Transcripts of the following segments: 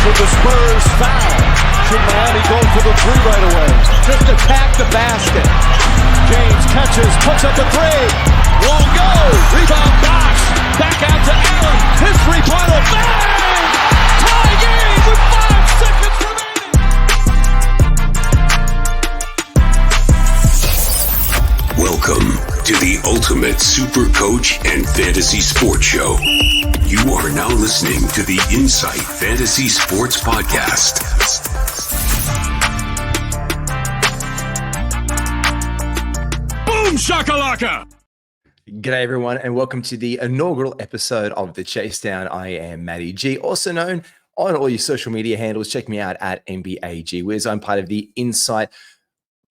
with the Spurs foul. Should Miami go for the three right away? Just attack the basket. James catches, puts up a three. Won't go. Rebound Bosh. Back out to Allen. His three-pointer. Bang! Tie game with 5 seconds remaining. Welcome to the Ultimate Super Coach and Fantasy Sports Show. You are now listening to the Insight Fantasy Sports Podcast. Boom shakalaka! G'day everyone and welcome to the inaugural episode of the Chasedown. I am Matty G, also known on all your social media handles. Check me out at NBA GWiz. I'm part of the Insight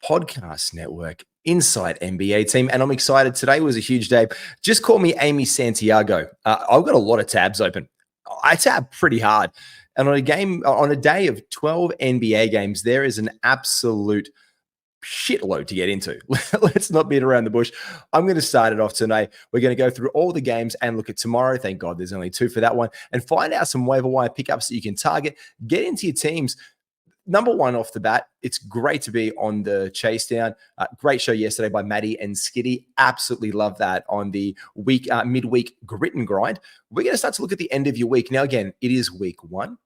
Podcast Network, Insight NBA team, and I'm excited. Today was a huge day. Just call me Amy Santiago. I've got a lot of tabs open. I tab pretty hard. And on a day of 12 NBA games, there is an absolute shitload to get into. Let's not beat around the bush. I'm going to start it off today. We're going to go through all the games and look at tomorrow. Thank God there's only 2 for that one, and find out some waiver wire pickups that you can target. Get into your teams. Number one off the bat, it's great to be on the Chasedown. Great show yesterday by Matty and Skitty. Absolutely love that on the midweek grit and grind. We're going to start to look at the end of your week. Now, again, it is week 1.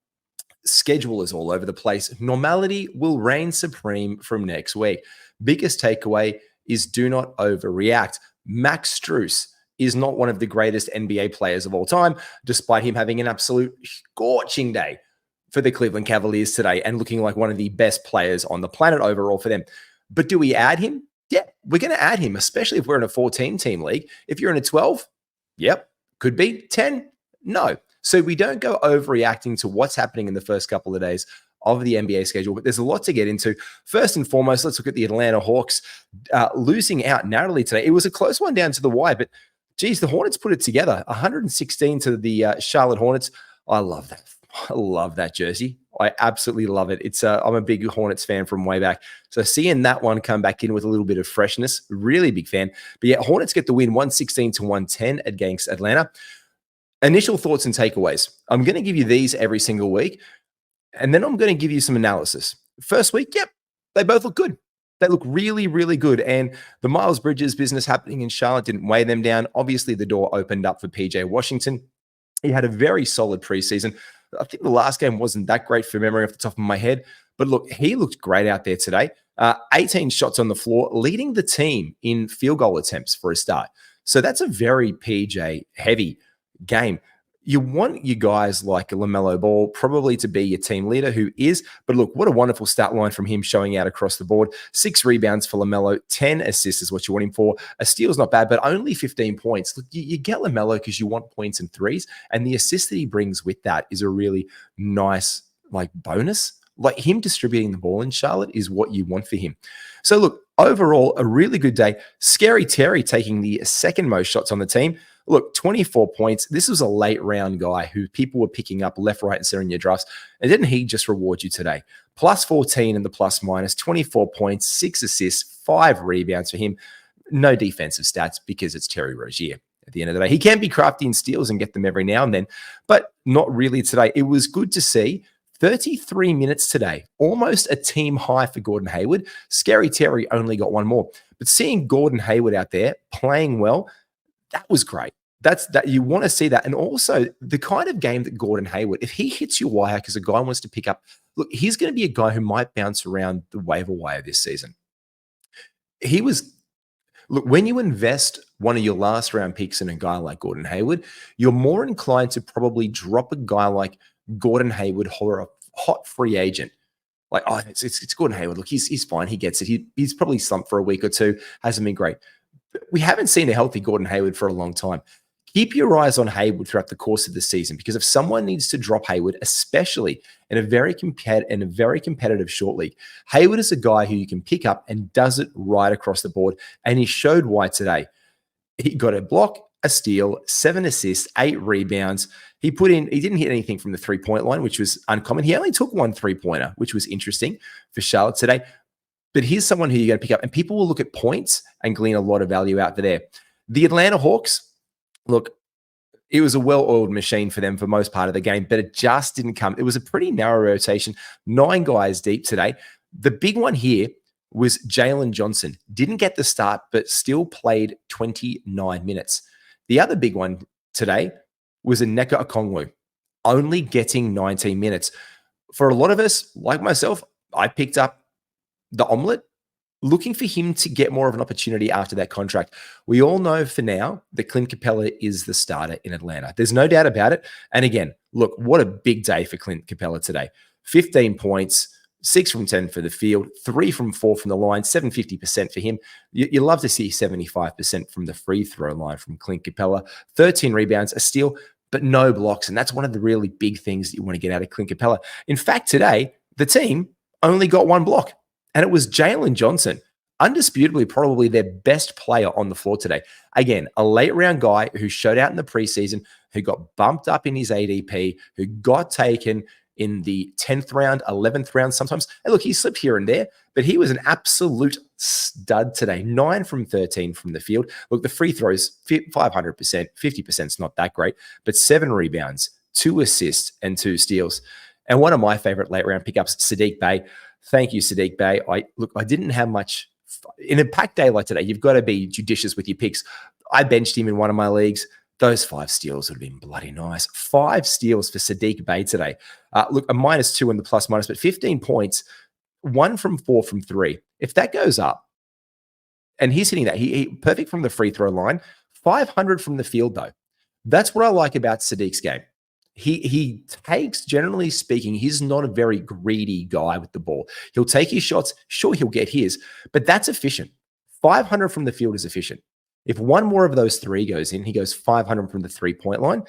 Schedule is all over the place. Normality will reign supreme from next week. Biggest takeaway is do not overreact. Max Strus is not one of the greatest NBA players of all time, despite him having an absolute scorching day for the Cleveland Cavaliers today and looking like one of the best players on the planet overall for them. But do we add him? Yeah, we're going to add him, especially if we're in a 14-team league. If you're in a 12, yep, could be. 10, no. So we don't go overreacting to what's happening in the first couple of days of the NBA schedule, but there's a lot to get into. First and foremost, let's look at the Atlanta Hawks losing out narrowly today. It was a close one down to the wire, but geez, the Hornets put it together. 116 to the Charlotte Hornets. I love that. I love that jersey. I absolutely love it. I'm a big Hornets fan from way back. So seeing that one come back in with a little bit of freshness, really big fan. But yeah, Hornets get the win 116 to 110 against Atlanta. Initial thoughts and takeaways. I'm going to give you these every single week, and then I'm going to give you some analysis. First week, yep, they both look good. They look really, really good. And the Miles Bridges business happening in Charlotte didn't weigh them down. Obviously, the door opened up for PJ Washington. He had a very solid preseason. I think the last game wasn't that great for memory off the top of my head. But look, he looked great out there today. 18 shots on the floor, leading the team in field goal attempts for a start. So that's a very PJ-heavy game. You want you guys like LaMelo Ball probably to be your team leader, who is. But look, what a wonderful stat line from him showing out across the board. 6 rebounds for LaMelo, 10 assists is what you want him for. A steal's not bad, but only 15 points. Look, you get LaMelo because you want points and threes, and the assist that he brings with that is a really nice bonus. Like him distributing the ball in Charlotte is what you want for him. So look, overall, a really good day. Scary Terry taking the second most shots on the team. Look, 24 points. This was a late round guy who people were picking up left, right, and center in your drafts. And didn't he just reward you today? Plus 14 in the plus minus, 24 points, 6 assists, 5 rebounds for him. No defensive stats because it's Terry Rozier at the end of the day. He can be crafty in steals and get them every now and then, but not really today. It was good to see 33 minutes today, almost a team high for Gordon Hayward. Scary Terry only got 1 more. But seeing Gordon Hayward out there playing well, that was great. That you want to see that. And also the kind of game that Gordon Hayward, if he hits your wire because a guy wants to pick up, look, he's going to be a guy who might bounce around the waiver wire this season. Look, when you invest one of your last round picks in a guy like Gordon Hayward, you're more inclined to probably drop a guy like Gordon Hayward or a hot free agent. Like, oh, it's Gordon Hayward. Look, he's fine. He gets it. He's probably slumped for a week or two. Hasn't been great. We haven't seen a healthy Gordon Hayward for a long time. Keep your eyes on Hayward throughout the course of the season, because if someone needs to drop Hayward, especially in a very competitive short league, Hayward is a guy who you can pick up and does it right across the board. And he showed why today. He got a block, a steal, 7 assists, 8 rebounds. He didn't hit anything from the 3-point line, which was uncommon. He only took 1 3-pointer, which was interesting for Charlotte today. But here's someone who you're going to pick up, and people will look at points and glean a lot of value out there. The Atlanta Hawks, look, It was a well-oiled machine for them for most part of the game, but it just didn't come. It was a pretty narrow rotation, 9 guys deep today. The big one here was Jalen Johnson. Didn't get the start, but still played 29 minutes. The other big one today was Nneka Okongwu, only getting 19 minutes. For a lot of us, like myself, I picked up the omelet, looking for him to get more of an opportunity after that contract. We all know for now that Clint Capella is the starter in Atlanta. There's no doubt about it. And again, look, what a big day for Clint Capella today. 15 points, 6 from 10 for the field, 3 from 4 from the line, 750% for him. You love to see 75% from the free throw line from Clint Capella. 13 rebounds, a steal, but no blocks. And that's one of the really big things that you want to get out of Clint Capella. In fact, today, the team only got 1 block. And it was Jalen Johnson, undisputably probably their best player on the floor today. Again, a late round guy who showed out in the preseason, who got bumped up in his ADP, who got taken in the 10th round, 11th round sometimes. And look, he slipped here and there, but he was an absolute stud today. 9 from 13 from the field. Look, the free throws, 500%, 50% is not that great, but 7 rebounds, 2 assists, and 2 steals. And one of my favorite late round pickups, Saddiq Bey. Thank you, Saddiq Bey. I didn't have much. In a packed day like today, you've got to be judicious with your picks. I benched him in one of my leagues. Those 5 steals would have been bloody nice. 5 steals for Saddiq Bey today. Look, a -2 in the plus-minus, but 15 points, 1 from 4 from 3. If that goes up, and he's hitting that, he perfect from the free throw line, 500 from the field, though. That's what I like about Saddiq's game. He takes, generally speaking, he's not a very greedy guy with the ball. He'll take his shots. Sure, he'll get his, but that's efficient. 500 from the field is efficient. If one more of those 3 goes in, he goes 500 from the 3-point line.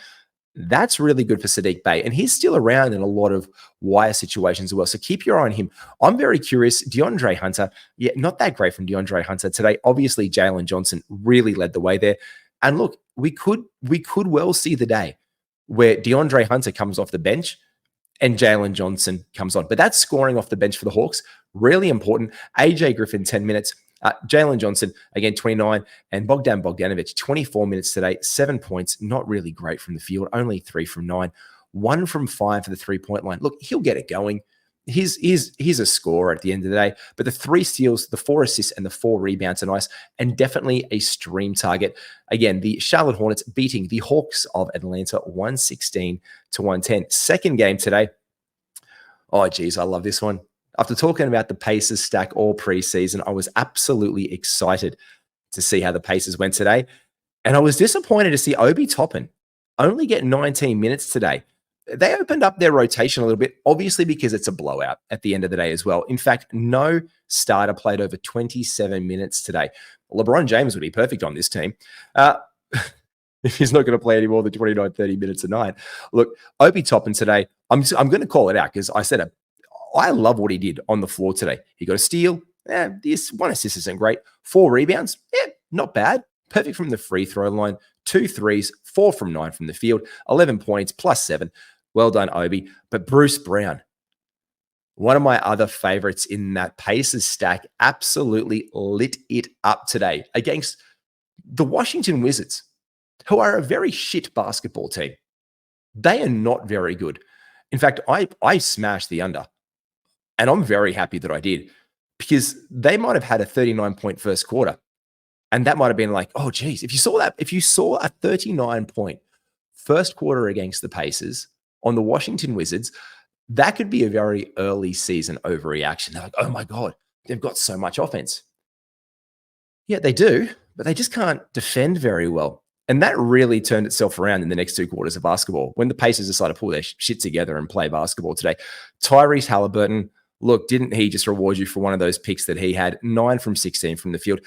That's really good for Saddiq Bey. And he's still around in a lot of wire situations as well. So keep your eye on him. I'm very curious. DeAndre Hunter, not that great from DeAndre Hunter today. Obviously, Jalen Johnson really led the way there. And look, we could well see the day where DeAndre Hunter comes off the bench and Jalen Johnson comes on. But that's scoring off the bench for the Hawks. Really important. AJ Griffin, 10 minutes. Jalen Johnson, again, 29. And Bogdan Bogdanovic, 24 minutes today, 7 points. Not really great from the field. Only 3 from 9. 1 from 5 for the 3-point line. Look, he'll get it going. He's a scorer at the end of the day. But the 3 steals, the 4 assists, and the 4 rebounds are nice, and definitely a stream target. Again, the Charlotte Hornets beating the Hawks of Atlanta 116-110. Second game today. Oh, geez, I love this one. After talking about the Pacers stack all preseason, I was absolutely excited to see how the Pacers went today. And I was disappointed to see Obi Toppin only get 19 minutes today. They opened up their rotation a little bit, obviously because it's a blowout at the end of the day as well. In fact, no starter played over 27 minutes today. LeBron James would be perfect on this team. He's not going to play any more than 29, 30 minutes a night. Look, Obi Toppin today, I'm going to call it out because I love what he did on the floor today. He got a steal. This 1 assist isn't great. 4 rebounds. Not bad. Perfect from the free throw line. 2 threes, 4 from 9 from the field. 11 points, +7. Well done, Obi. But Bruce Brown, one of my other favorites in that Pacers stack, absolutely lit it up today against the Washington Wizards, who are a very shit basketball team. They are not very good. In fact, I smashed the under. And I'm very happy that I did, because they might have had a 39-point first quarter. And that might have been like, oh, geez, if you saw a 39-point first quarter against the Pacers on the Washington Wizards, that could be a very early season overreaction. They're like, oh my God, they've got so much offense. Yeah, they do, but they just can't defend very well. And that really turned itself around in the next 2 quarters of basketball when the Pacers decided to pull their shit together and play basketball today. Tyrese Halliburton, look, didn't he just reward you for one of those picks that he had? 9 from 16 from the field,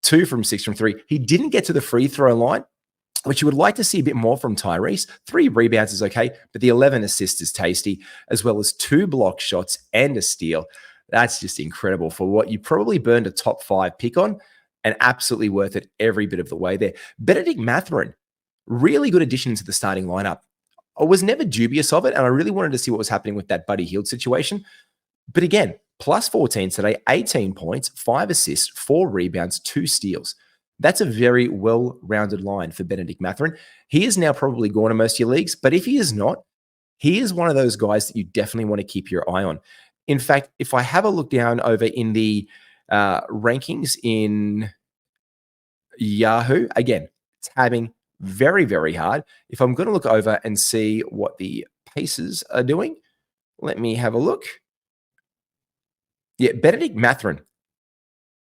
2 from 6 from 3. He didn't get to the free throw line, which you would like to see a bit more from Tyrese. 3 rebounds is okay, but the 11 assists is tasty, as well as 2 block shots and a steal. That's just incredible for what you probably burned a top 5 pick on, and absolutely worth it every bit of the way there. Benedict Mathurin, really good addition to the starting lineup. I was never dubious of it, and I really wanted to see what was happening with that Buddy Hield situation. But again, +14 today, 18 points, 5 assists, 4 rebounds, 2 steals. That's a very well-rounded line for Benedict Mathurin. He is now probably gone to most of your leagues, but if he is not, he is one of those guys that you definitely want to keep your eye on. In fact, if I have a look down over in the rankings in Yahoo, again, tabbing very, very hard. If I'm going to look over and see what the Pacers are doing, let me have a look. Yeah, Benedict Mathurin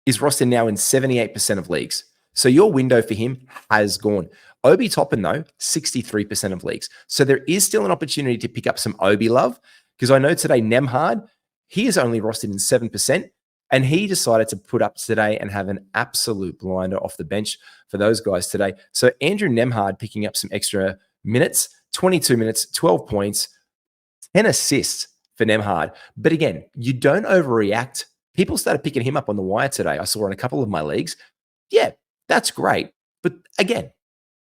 is rostered now in 78% of leagues. So your window for him has gone. Obi Toppin, though, 63% of leagues. So there is still an opportunity to pick up some Obi love, because I know today Nemhard, he is only rostered in 7%, and he decided to put up today and have an absolute blinder off the bench for those guys today. So Andrew Nemhard picking up some extra minutes, 22 minutes, 12 points, 10 assists for Nemhard. But again, you don't overreact. People started picking him up on the wire today. I saw in a couple of my leagues. Yeah, that's great. But again,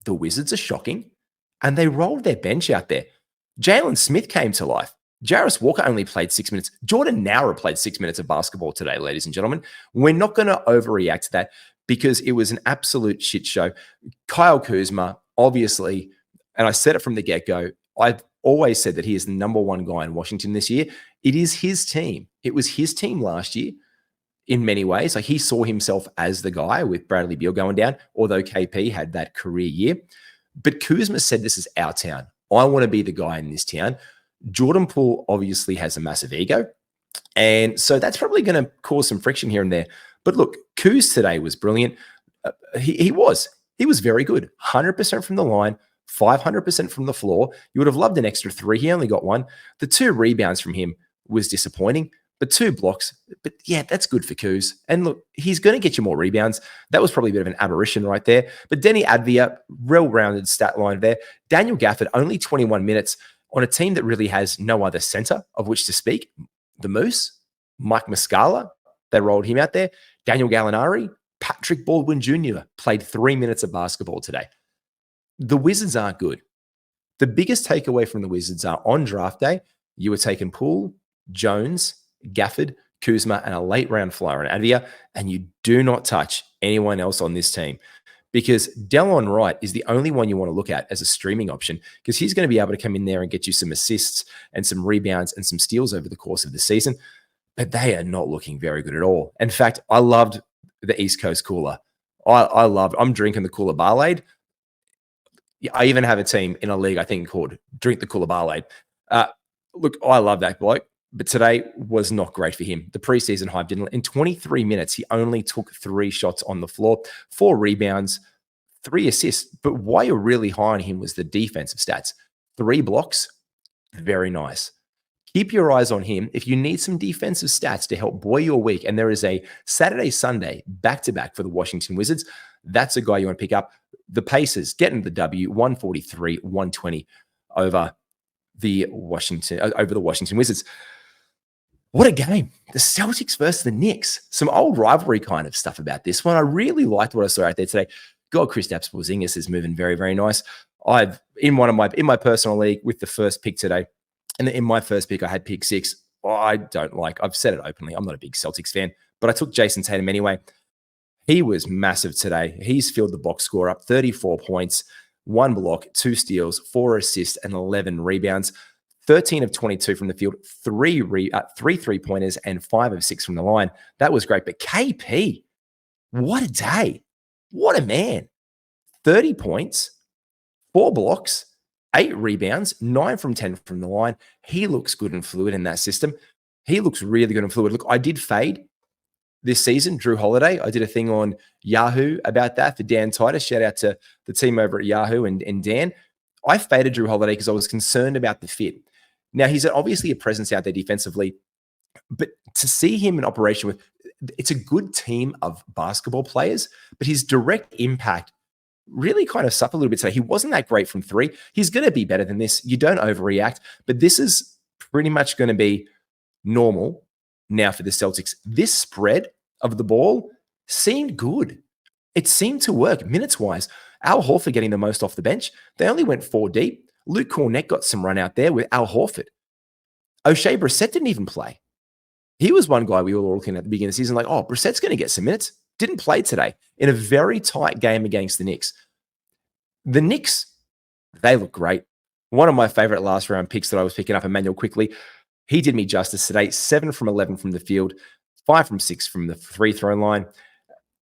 the Wizards are shocking, and they rolled their bench out there. Jalen Smith came to life. Jarris Walker only played 6 minutes. Jordan Nowra played 6 minutes of basketball today, ladies and gentlemen. We're not going to overreact to that because it was an absolute shit show. Kyle Kuzma, obviously, and I said it from the get-go, I've always said that he is the number one guy in Washington this year. It is his team. It was his team last year in many ways. Like, he saw himself as the guy with Bradley Beal going down, although KP had that career year. But Kuzma said, this is our town. I want to be the guy in this town. Jordan Poole obviously has a massive ego. And so that's probably going to cause some friction here and there. But look, Kuz today was brilliant. He was very good. 100% from the line, 500% from the floor. You would have loved an extra 3. He only got 1. The 2 rebounds from him was disappointing, but 2 blocks. But yeah, that's good for Kuz. And look, he's going to get you more rebounds. That was probably a bit of an aberration right there. But Denny Advia, well-rounded stat line there. Daniel Gafford, only 21 minutes on a team that really has no other center of which to speak. The Moose, Mike Muscala, they rolled him out there. Daniel Gallinari, Patrick Baldwin Jr. played 3 minutes of basketball today. The Wizards aren't good. The biggest takeaway from the Wizards are on draft day, you were taking Poole, Jones, Gafford, Kuzma, and a late round flyer on Advia, and you do not touch anyone else on this team, because Delon Wright is the only one you want to look at as a streaming option, because he's going to be able to come in there and get you some assists and some rebounds and some steals over the course of the season. But they are not looking very good at all. In fact, I loved the East Coast cooler. I'm drinking the Cooler Barlade. I even have a team in a league, I think, called Drink the Cooler Barlade. Look, I love that bloke, but today was not great for him. The preseason hype didn't. In 23 minutes, he only took 3 shots on the floor, 4 rebounds, 3 assists. But why you're really high on him was the defensive stats. 3 blocks, very nice. Keep your eyes on him. If you need some defensive stats to help buoy your week, and there is a Saturday, Sunday back-to-back for the Washington Wizards, that's a guy you want to pick up. The Pacers getting the W, 143-120 over the Washington Wizards. What a game. The Celtics versus the Knicks. Some old rivalry kind of stuff about this one. I really liked what I saw out there today. God, Kristaps Porzingis is moving very, very nice. In my personal league with the first pick today, and in my first pick, I had pick 6. I've said it openly, I'm not a big Celtics fan, but I took Jason Tatum anyway. He was massive today. He's filled the box score up, 34 points, 1 block, 2 steals, 4 assists, and 11 rebounds. 13 of 22 from the field, 3 3-pointers, and 5 of 6 from the line. That was great. But KP, what a day. What a man. 30 points, 4 blocks, 8 rebounds, 9 from 10 from the line. He looks good and fluid in that system. He looks really good and fluid. Look, I did fade this season Drew Holiday. I did a thing on Yahoo about that for Dan Titus. Shout out to the team over at Yahoo and Dan. I faded Drew Holiday because I was concerned about the fit. Now, he's obviously a presence out there defensively, but to see him in operation with, it's a good team of basketball players, but his direct impact really kind of suffered a little bit today. He wasn't that great from 3. He's going to be better than this. You don't overreact, but this is pretty much going to be normal now for the Celtics. This spread of the ball seemed good. It seemed to work minutes-wise. Al Horford getting the most off the bench. They only went 4 deep. Luke Cornett got some run out there with Al Horford. O'Shea Brissett didn't even play. He was one guy we were all looking at the beginning of the season like, oh, Brissett's going to get some minutes. didn't play today in a very tight game against the Knicks. The Knicks, they look great. One of my favorite last round picks that I was picking up, Emmanuel Quickly, he did me justice today. 7 from 11 from the field, 5 from 6 from the free throw line,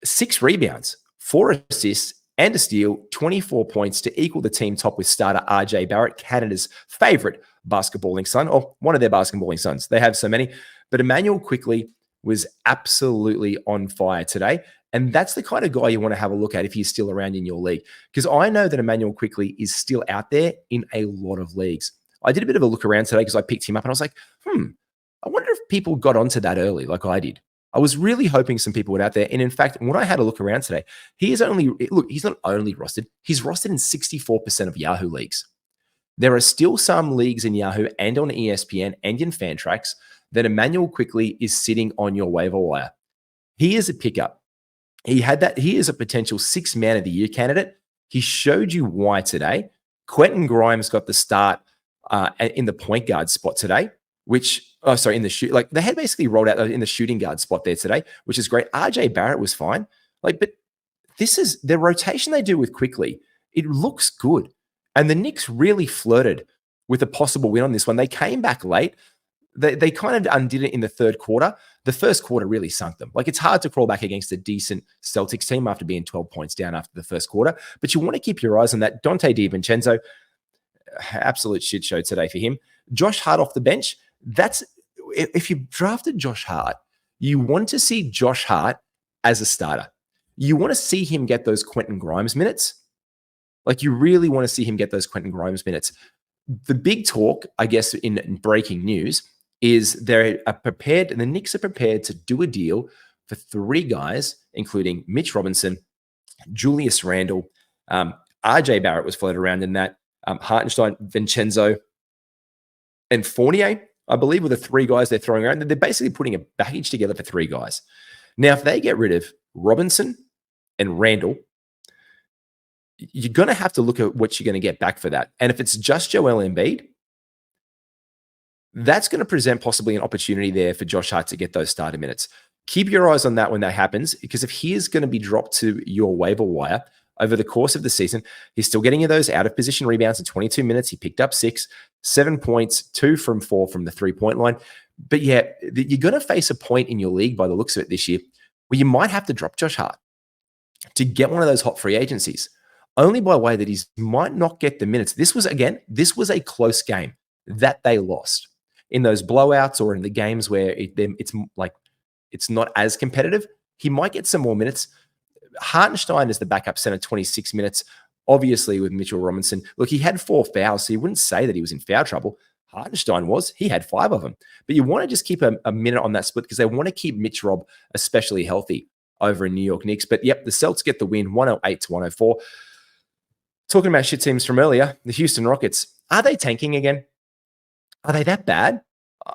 6 rebounds, 4 assists, and a steal, 24 points to equal the team top with starter RJ Barrett, Canada's favorite basketballing son, or one of their basketballing sons. They have so many. But Emmanuel Quickly was absolutely on fire today. And that's the kind of guy you want to have a look at if he's still around in your league. Because I know that Emmanuel Quickly is still out there in a lot of leagues. I did a bit of a look around today because I picked him up and I was like, I wonder if people got onto that early like I did. I was really hoping some people were out there. And in fact, when I had a look around today, he's not only rostered, he's rostered in 64% of Yahoo leagues. There are still some leagues in Yahoo and on ESPN and in Fantrax that Emmanuel Quickly is sitting on your waiver wire. He is a pickup. He is a potential 6 man of the year candidate. He showed you why today. Quentin Grimes got the start in the point guard spot today, they had basically rolled out in the shooting guard spot there today, which is great. RJ Barrett was fine. But this is the rotation they do with Quickly. It looks good. And the Knicks really flirted with a possible win on this one. They came back late. They kind of undid it in the third quarter. The first quarter really sunk them. It's hard to crawl back against a decent Celtics team after being 12 points down after the first quarter. But you want to keep your eyes on that. Dante DiVincenzo, absolute shit show today for him. Josh Hart off the bench. If you've drafted Josh Hart, you want to see Josh Hart as a starter. You want to see him get those Quentin Grimes minutes. You really want to see him get those Quentin Grimes minutes. The big talk, I guess, in breaking news is the Knicks are prepared to do a deal for 3 guys, including Mitch Robinson, Julius Randle, RJ Barrett was floated around in that, Hartenstein, Vincenzo, and Fournier, I believe, were the 3 guys they're throwing around. They're basically putting a package together for 3 guys. Now, if they get rid of Robinson and Randle, you're going to have to look at what you're going to get back for that. And if it's just Joel Embiid, that's going to present possibly an opportunity there for Josh Hart to get those starter minutes. Keep your eyes on that when that happens, because if he is going to be dropped to your waiver wire over the course of the season, he's still getting you those out of position rebounds in 22 minutes. He picked up 6, 7 points, 2 from 4 from the 3-point line. But yeah, you're going to face a point in your league by the looks of it this year where you might have to drop Josh Hart to get one of those hot free agencies, only by way that he might not get the minutes. This was a close game that they lost. In those blowouts or in the games where it's not as competitive, he might get some more minutes. Hartenstein is the backup center, 26 minutes, obviously with Mitchell Robinson. Look, he had 4 fouls, so you wouldn't say that he was in foul trouble. Hartenstein was. He had 5 of them. But you want to just keep a minute on that split because they want to keep Mitch Rob especially healthy over in New York Knicks. But yep, the Celtics get the win, 108-104. Talking about shit teams from earlier, the Houston Rockets, are they tanking again? Are they that bad?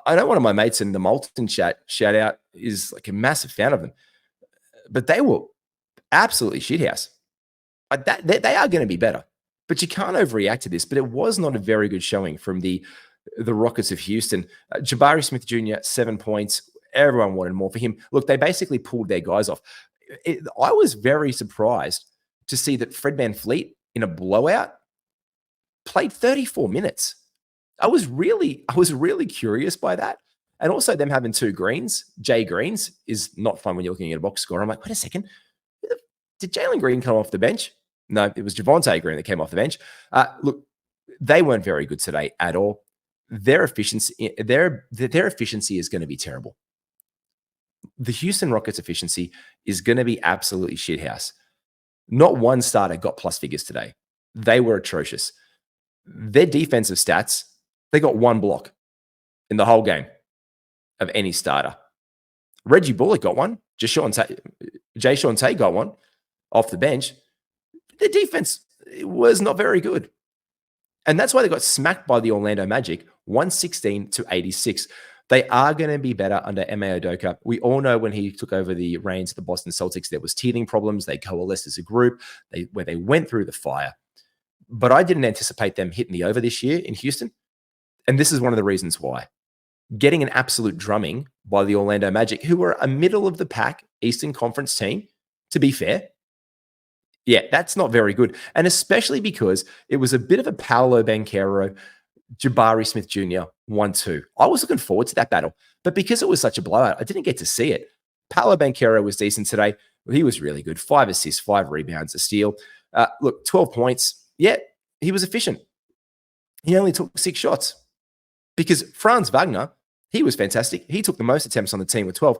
I know one of my mates in the Molten chat, shout out, is a massive fan of them. But they were absolutely shithouse. They are going to be better. But you can't overreact to this. But it was not a very good showing from the Rockets of Houston. Jabari Smith Jr., 7 points. Everyone wanted more for him. Look, they basically pulled their guys off. I was very surprised to see that Fred VanVleet in a blowout played 34 minutes. I was really curious by that. And also them having 2 greens, Jay Greens, is not fun when you're looking at a box score. I'm like, wait a second. Did Jalen Green come off the bench? No, it was Javonte Green that came off the bench. Look, they weren't very good today at all. Their efficiency is going to be terrible. The Houston Rockets efficiency is going to be absolutely shithouse. Not one starter got plus figures today. They were atrocious. Their defensive stats, they got 1 block in the whole game of any starter. Reggie Bullock got 1. Jay Sean Tate got 1 off the bench. Their defense was not very good. And that's why they got smacked by the Orlando Magic, 116-86. They are going to be better under Ime Udoka. We all know when he took over the reins of the Boston Celtics, there was teething problems. They coalesced as a group where they went through the fire. But I didn't anticipate them hitting the over this year in Houston. And this is one of the reasons why. Getting an absolute drumming by the Orlando Magic, who were a middle-of-the-pack Eastern Conference team to be fair. Yeah, that's not very good. And especially because it was a bit of a Paolo Banchero, Jabari Smith Jr. 1-2. I was looking forward to that battle. But because it was such a blowout, I didn't get to see it. Paolo Banchero was decent today. He was really good. 5 assists, 5 rebounds, a steal. Look, 12 points. Yeah, he was efficient. He only took 6 shots. Because Franz Wagner, he was fantastic. He took the most attempts on the team with 12.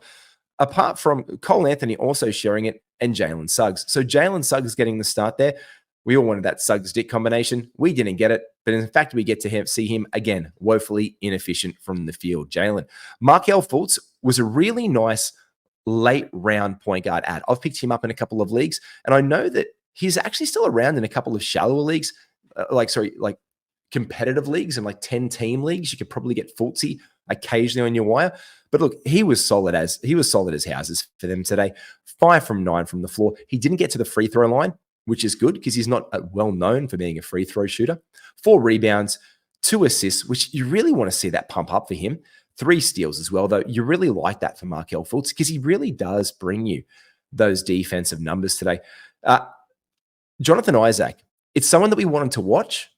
Apart from Cole Anthony also sharing it and Jalen Suggs. So Jalen Suggs getting the start there. We all wanted that Suggs-Dick combination. We didn't get it. But in fact, we get to see him again, woefully inefficient from the field. Jalen. Markelle Fultz was a really nice late round point guard ad. I've picked him up in a couple of leagues. And I know that he's actually still around in a couple of shallower leagues. Like competitive leagues and like 10-team leagues. You could probably get Fultzy occasionally on your wire. But look, he was solid as houses for them today. 5 from 9 from the floor. He didn't get to the free throw line, which is good because he's not well known for being a free throw shooter. 4 rebounds, 2 assists, which you really want to see that pump up for him. 3 steals as well, though. You really like that for Markelle Fultz because he really does bring you those defensive numbers today. Jonathan Isaac, it's someone that we wanted to watch,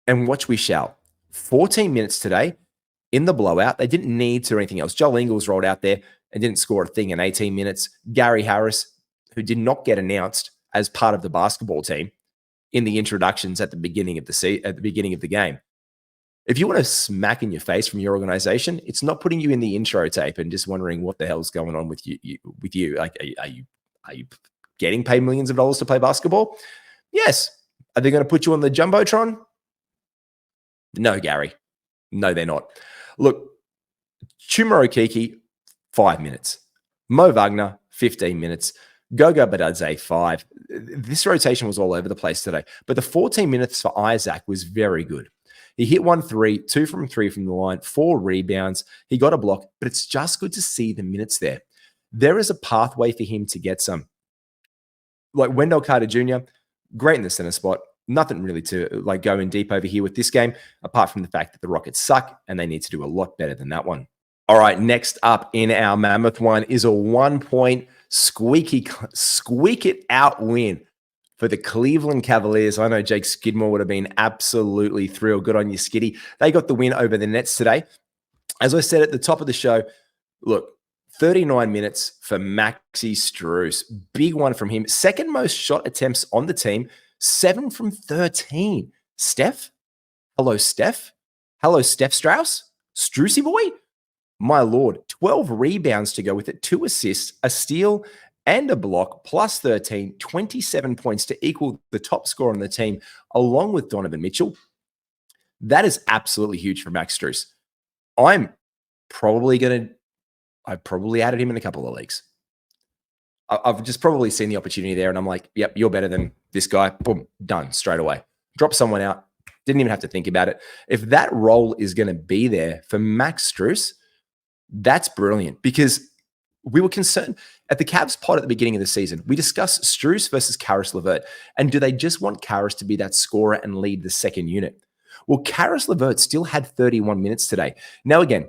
and watch we shall. 14 minutes today. In the blowout, they didn't need to do anything else. Joel Ingles rolled out there and didn't score a thing in 18 minutes. Gary Harris, who did not get announced as part of the basketball team in the introductions at the beginning of the game. If you want to smack in your face from your organization, it's not putting you in the intro tape and just wondering what the hell's going on with you. Like, are you getting paid millions of dollars to play basketball? Yes. Are they going to put you on the Jumbotron? No, Gary. No, they're not. Look, Chuma Okeke, 5 minutes. Mo Wagner, 15 minutes. Goga Badadze, 5. This rotation was all over the place today. But the 14 minutes for Isaac was very good. He hit 1 3, 2 from 3 from the line, 4 rebounds. He got a block, but it's just good to see the minutes there. There is a pathway for him to get some. Like Wendell Carter Jr., great in the center spot. Nothing really to like go in deep over here with this game, apart from the fact that the Rockets suck and they need to do a lot better than that one. All right, next up in our mammoth one is a 1-point squeak it out win for the Cleveland Cavaliers. I know Jake Skidmore would have been absolutely thrilled. Good on you, Skiddy. They got the win over the Nets today. As I said at the top of the show, look, 39 minutes for Maxi Strus. Big one from him. Second most shot attempts on the team. 7 from 13. Steph? Hello, Steph? Hello, Steph Strauss? Strusy boy? My Lord. 12 rebounds to go with it. 2 assists, a steal, and a block, plus 13. 27 points to equal the top scorer on the team, along with Donovan Mitchell. That is absolutely huge for Max Strus. I probably added him in a couple of leagues. I've just probably seen the opportunity there and I'm like, yep, you're better than this guy. Boom, done straight away. Drop someone out. Didn't even have to think about it. If that role is going to be there for Max Strus, that's brilliant because we were concerned at the Cavs pod at the beginning of the season. We discussed Strus versus Karis LeVert. And do they just want Karis to be that scorer and lead the second unit? Well, Karis LeVert still had 31 minutes today. Now, again,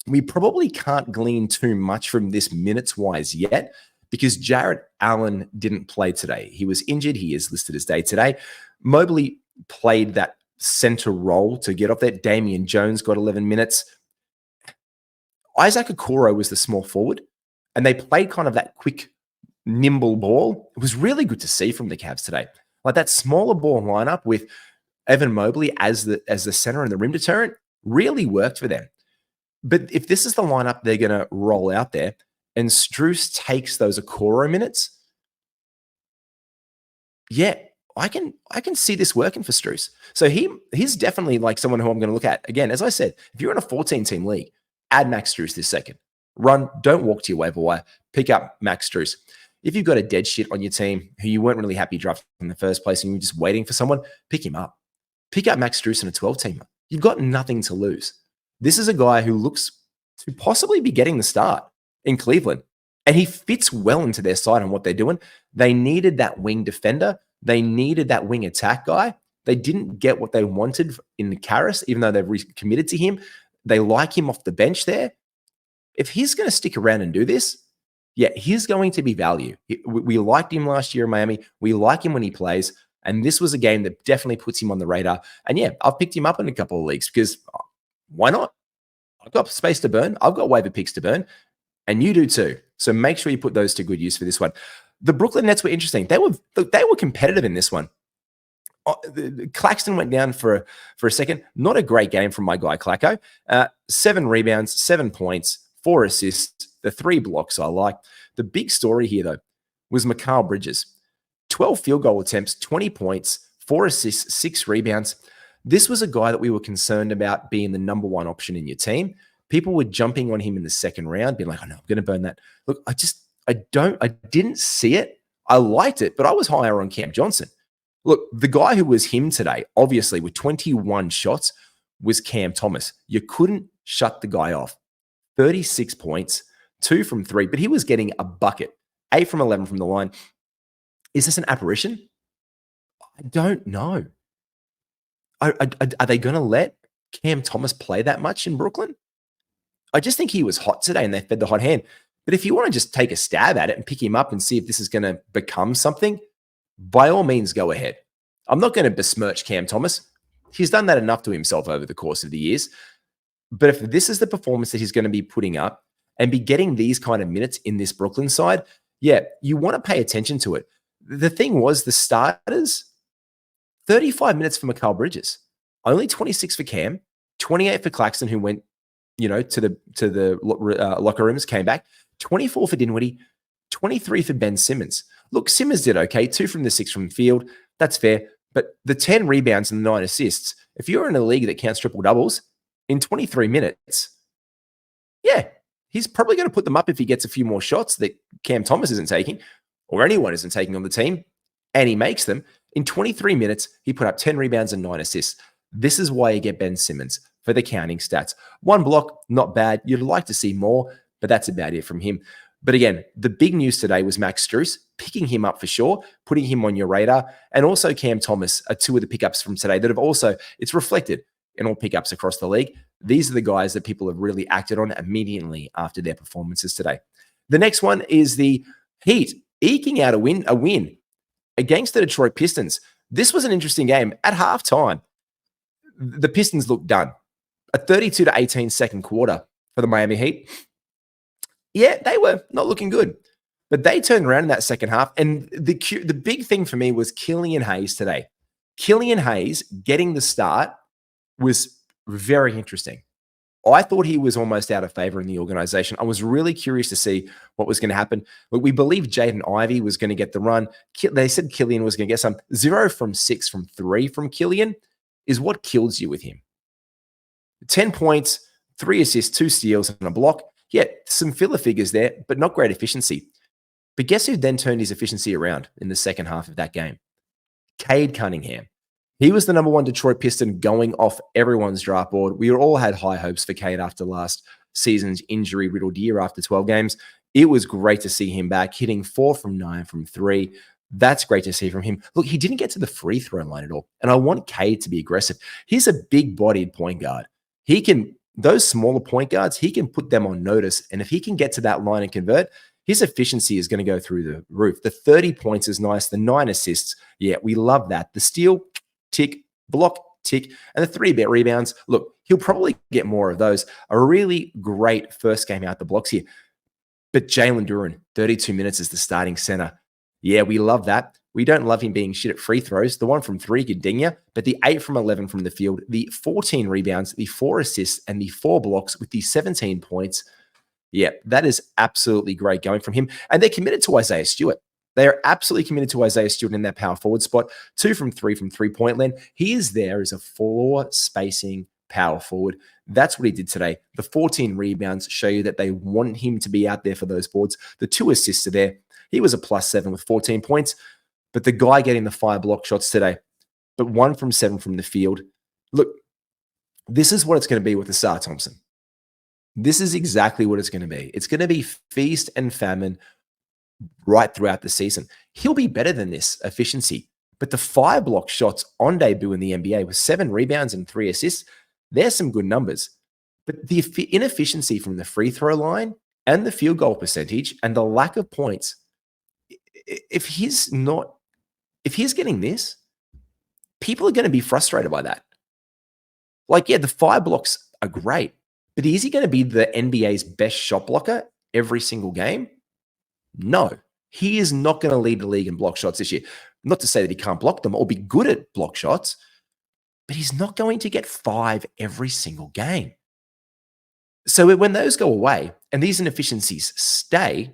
we probably can't glean too much from this minutes-wise yet, because Jarrett Allen didn't play today. He was injured. He is listed as day today. Mobley played that center role to get off there. Damian Jones got 11 minutes. Isaac Okoro was the small forward, and they played kind of that quick, nimble ball. It was really good to see from the Cavs today. Like that smaller ball lineup with Evan Mobley as the center and the rim deterrent really worked for them. But if this is the lineup they're going to roll out there, and Strus takes those Okoro minutes, yeah, I can see this working for Strus. So he's definitely like someone who I'm going to look at. Again, as I said, if you're in a 14-team league, add Max Strus this second. Don't walk to your waiver wire. Pick up Max Strus. If you've got a dead shit on your team who you weren't really happy drafting in the first place and you're just waiting for someone, pick him up. Pick up Max Strus in a 12-teamer. You've got nothing to lose. This is a guy who looks to possibly be getting the start in Cleveland. And he fits well into their side on what they're doing. They needed that wing defender. They needed that wing attack guy. They didn't get what they wanted in Karis, even though they've committed to him. They like him off the bench there. If he's going to stick around and do this, yeah, he's going to be value. We liked him last year in Miami. We like him when he plays. And this was a game that definitely puts him on the radar. And yeah, I've picked him up in a couple of leagues because why not? I've got space to burn. I've got waiver picks to burn. And you do too. So make sure you put those to good use for this one. The Brooklyn Nets were interesting. They were competitive in this one. Claxton went down for a second. Not a great game from my guy Clacko. 7 rebounds, 7 points, 4 assists, the 3 blocks I like. The big story here, though, was Mikal Bridges. 12 field goal attempts, 20 points, 4 assists, 6 rebounds. This was a guy that we were concerned about being the number 1 option in your team. People were jumping on him in the second round, being like, oh no, I'm going to burn that. Look, I didn't see it. I liked it, but I was higher on Cam Johnson. Look, the guy who was him today, obviously with 21 shots, was Cam Thomas. You couldn't shut the guy off. 36 points, 2 from 3, but he was getting a bucket. 8 from 11 from the line. Is this an apparition? I don't know. Are they going to let Cam Thomas play that much in Brooklyn? I just think he was hot today and they fed the hot hand. But if you want to just take a stab at it and pick him up and see if this is going to become something, by all means, go ahead. I'm not going to besmirch Cam Thomas. He's done that enough to himself over the course of the years. But if this is the performance that he's going to be putting up and be getting these kind of minutes in this Brooklyn side, yeah, you want to pay attention to it. The thing was the starters, 35 minutes for Mikal Bridges, only 26 for Cam, 28 for Claxton, who went to the locker rooms, came back, 24 for Dinwiddie, 23 for Ben Simmons. Look, Simmons did okay, 2 from the 6 from the field. That's fair. But the 10 rebounds and the 9 assists, if you're in a league that counts triple doubles in 23 minutes, yeah, he's probably going to put them up if he gets a few more shots that Cam Thomas isn't taking or anyone isn't taking on the team, and he makes them. In 23 minutes, he put up 10 rebounds and 9 assists. This is why you get Ben Simmons for the counting stats. 1 block, not bad. You'd like to see more, but that's about it from him. But again, the big news today was Max Strus, picking him up for sure, putting him on your radar, and also Cam Thomas are 2 of the pickups from today that have also, it's reflected in all pickups across the league. These are the guys that people have really acted on immediately after their performances today. The next one is the Heat eking out a win against the Detroit Pistons. This was an interesting game. At halftime, the Pistons looked done. A 32-18 second quarter for the Miami Heat. Yeah, they were not looking good, but they turned around in that second half. And the big thing for me was Killian Hayes today. Killian Hayes getting the start was very interesting. I thought he was almost out of favor in the organization. I was really curious to see what was going to happen. But we believe Jaden Ivey was going to get the run. They said Killian was going to get some. 0 from 6 from 3 from Killian is what kills you with him. 10 points, 3 assists, 2 steals, and a block. Yeah, some filler figures there, but not great efficiency. But guess who then turned his efficiency around in the second half of that game? Cade Cunningham. He was the number 1 Detroit Piston going off everyone's draft board. We all had high hopes for Cade after last season's injury-riddled year after 12 games. It was great to see him back, hitting 4 from 9 from 3. That's great to see from him. Look, he didn't get to the free throw line at all, and I want Cade to be aggressive. He's a big-bodied point guard. He can, those smaller point guards, he can put them on notice, and if he can get to that line and convert, his efficiency is going to go through the roof. The 30 points is nice. The 9 assists, yeah, we love that. The steal, tick, block, tick, and the 3-bit rebounds. Look, he'll probably get more of those. A really great first game out the blocks here. But Jalen Duren, 32 minutes as the starting center. Yeah, we love that. We don't love him being shit at free throws. The 1 from 3 could ding you, but the 8 from 11 from the field, the 14 rebounds, the 4 assists, and the 4 blocks with the 17 points. Yeah, that is absolutely great going from him. And they're committed to Isaiah Stewart. They are absolutely committed to Isaiah Stewart in that power forward spot. 2 from 3 from three-point land. He is there as a floor spacing power forward. That's what he did today. The 14 rebounds show you that they want him to be out there for those boards. The 2 assists are there. He was a +7 with 14 points. But the guy getting the 5 block shots today, but 1 from 7 from the field. Look, this is what it's going to be with Asar Thompson. This is exactly what it's going to be. It's going to be feast and famine right throughout the season. He'll be better than this efficiency. But the 5 block shots on debut in the NBA with 7 rebounds and 3 assists, there's some good numbers. But the inefficiency from the free throw line and the field goal percentage and the lack of points, if he's getting this, people are going to be frustrated by that. Like, yeah, the 5 blocks are great, but is he going to be the NBA's best shot blocker every single game? No, he is not going to lead the league in block shots this year. Not to say that he can't block them or be good at block shots, but he's not going to get 5 every single game. So when those go away and these inefficiencies stay,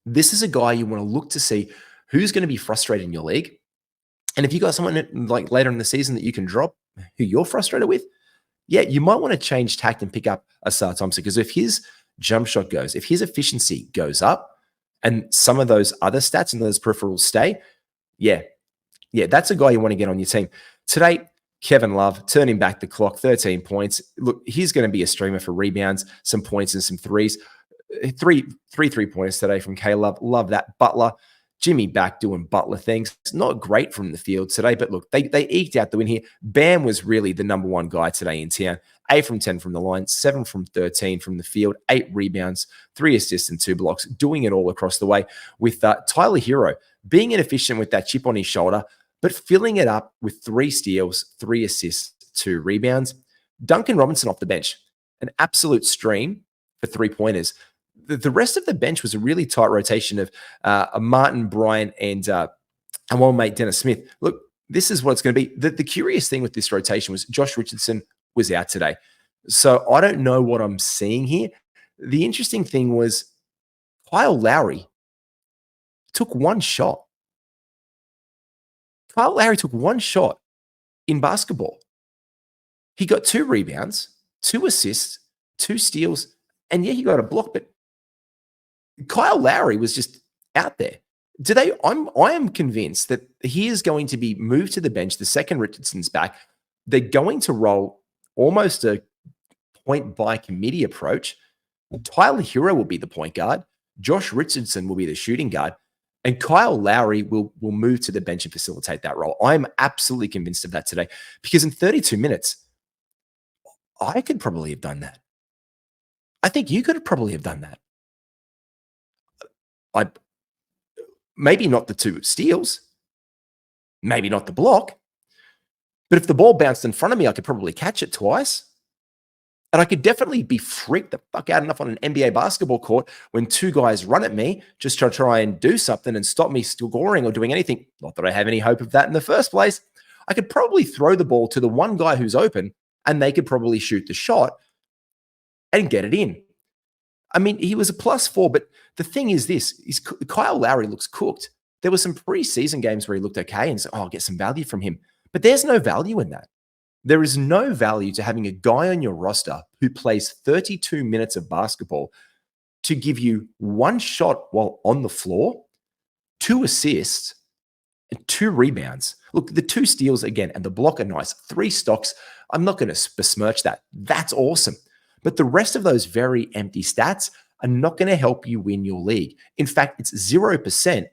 this is a guy you want to look to see who's going to be frustrated in your league. And if you got someone like later in the season that you can drop who you're frustrated with, yeah, you might want to change tact and pick up Asar Thompson, because if his jump shot goes, if his efficiency goes up and some of those other stats and those peripherals stay, yeah, that's a guy you want to get on your team. Today, Kevin Love, turning back the clock, 13 points. Look, he's going to be a streamer for rebounds, some points and some threes. Three 3-pointers today from K-Love. Love that. Butler, Jimmy back doing Butler things. It's not great from the field today, but look, they eked out the win here. Bam was really the number one guy today in town. 8 from 10 from the line, 7 from 13 from the field, 8 rebounds, 3 assists and 2 blocks, doing it all across the way with Tyler Hero being inefficient with that chip on his shoulder, but filling it up with 3 steals, 3 assists, 2 rebounds. Duncan Robinson off the bench, an absolute stream for 3-pointers. The rest of the bench was a really tight rotation of Martin, Bryant, and one mate, Dennis Smith. Look, this is what it's going to be. The curious thing with this rotation was Josh Richardson was out today. So I don't know what I'm seeing here. The interesting thing was Kyle Lowry took 1 shot. Kyle Lowry took 1 shot in basketball. He got 2 rebounds, 2 assists, 2 steals, and yeah, he got a block, but Kyle Lowry was just out there. I am convinced that he is going to be moved to the bench the second Richardson's back. They're going to roll almost a point by committee approach. Tyler Hero will be the point guard. Josh Richardson will be the shooting guard. And Kyle Lowry will move to the bench and facilitate that role. I'm absolutely convinced of that today, because in 32 minutes, I could probably have done that. I think you could probably have done that. Maybe not the 2 steals, maybe not the block, but if the ball bounced in front of me, I could probably catch it twice. And I could definitely be freaked the fuck out enough on an NBA basketball court when 2 guys run at me just to try and do something and stop me scoring or doing anything. Not that I have any hope of that in the first place. I could probably throw the ball to the one guy who's open and they could probably shoot the shot and get it in. I mean, he was a +4, but the thing is this, Kyle Lowry looks cooked. There were some preseason games where he looked okay and said, I'll get some value from him. But there's no value in that. There is no value to having a guy on your roster who plays 32 minutes of basketball to give you 1 shot while on the floor, 2 assists, and 2 rebounds. Look, the 2 steals again and the block are nice. 3 stocks, I'm not going to besmirch that. That's awesome. But the rest of those very empty stats are not going to help you win your league. In fact, it's 0%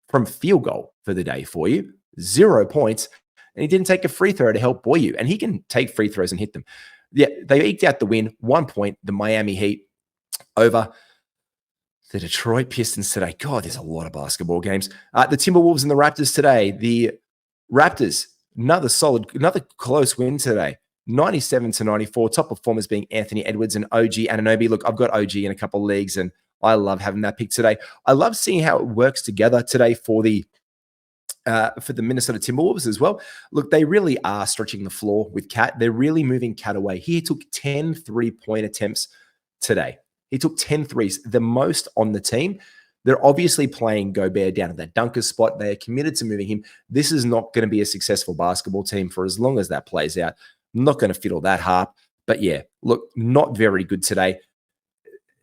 from field goal for the day for you, 0 points. And he didn't take a free throw to help buoy you. And he can take free throws and hit them. Yeah, they eked out the win, 1 point, the Miami Heat over the Detroit Pistons today. God, there's a lot of basketball games. The Timberwolves and the Raptors today. The Raptors, another close win today. 97-94. Top performers being Anthony Edwards and OG Anunoby. Look, I've got OG in a couple of leagues, and I love having that pick today. I love seeing how it works together today for the Minnesota Timberwolves as well. Look, they really are stretching the floor with Cat. They're really moving Cat away. He took 10 3-point attempts today. He took 10 threes, the most on the team. They're obviously playing Gobert down at that dunker spot. They are committed to moving him. This is not going to be a successful basketball team for as long as that plays out. I'm not going to fiddle that harp. But yeah, look, not very good today.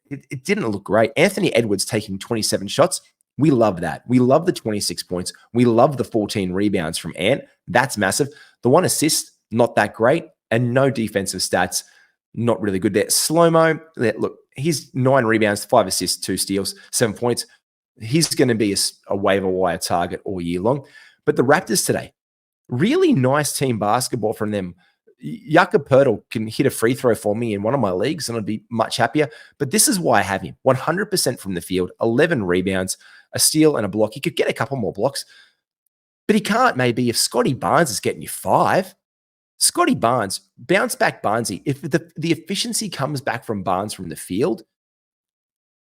It didn't look great. Anthony Edwards taking 27 shots. We love that. We love the 26 points. We love the 14 rebounds from Ant. That's massive. The 1 assist, not that great. And no defensive stats, not really good there. Slow-mo, look, he's 9 rebounds, 5 assists, 2 steals, 7 points. He's going to be a waiver wire target all year long. But the Raptors today, really nice team basketball from them. Yucca Pirtle can hit a free throw for me in one of my leagues and I'd be much happier. But this is why I have him. 100% from the field, 11 rebounds, a steal and a block. He could get a couple more blocks, but he can't maybe if Scotty Barnes is getting you 5. Scotty Barnes, bounce back Barnesy. If the efficiency comes back from Barnes from the field,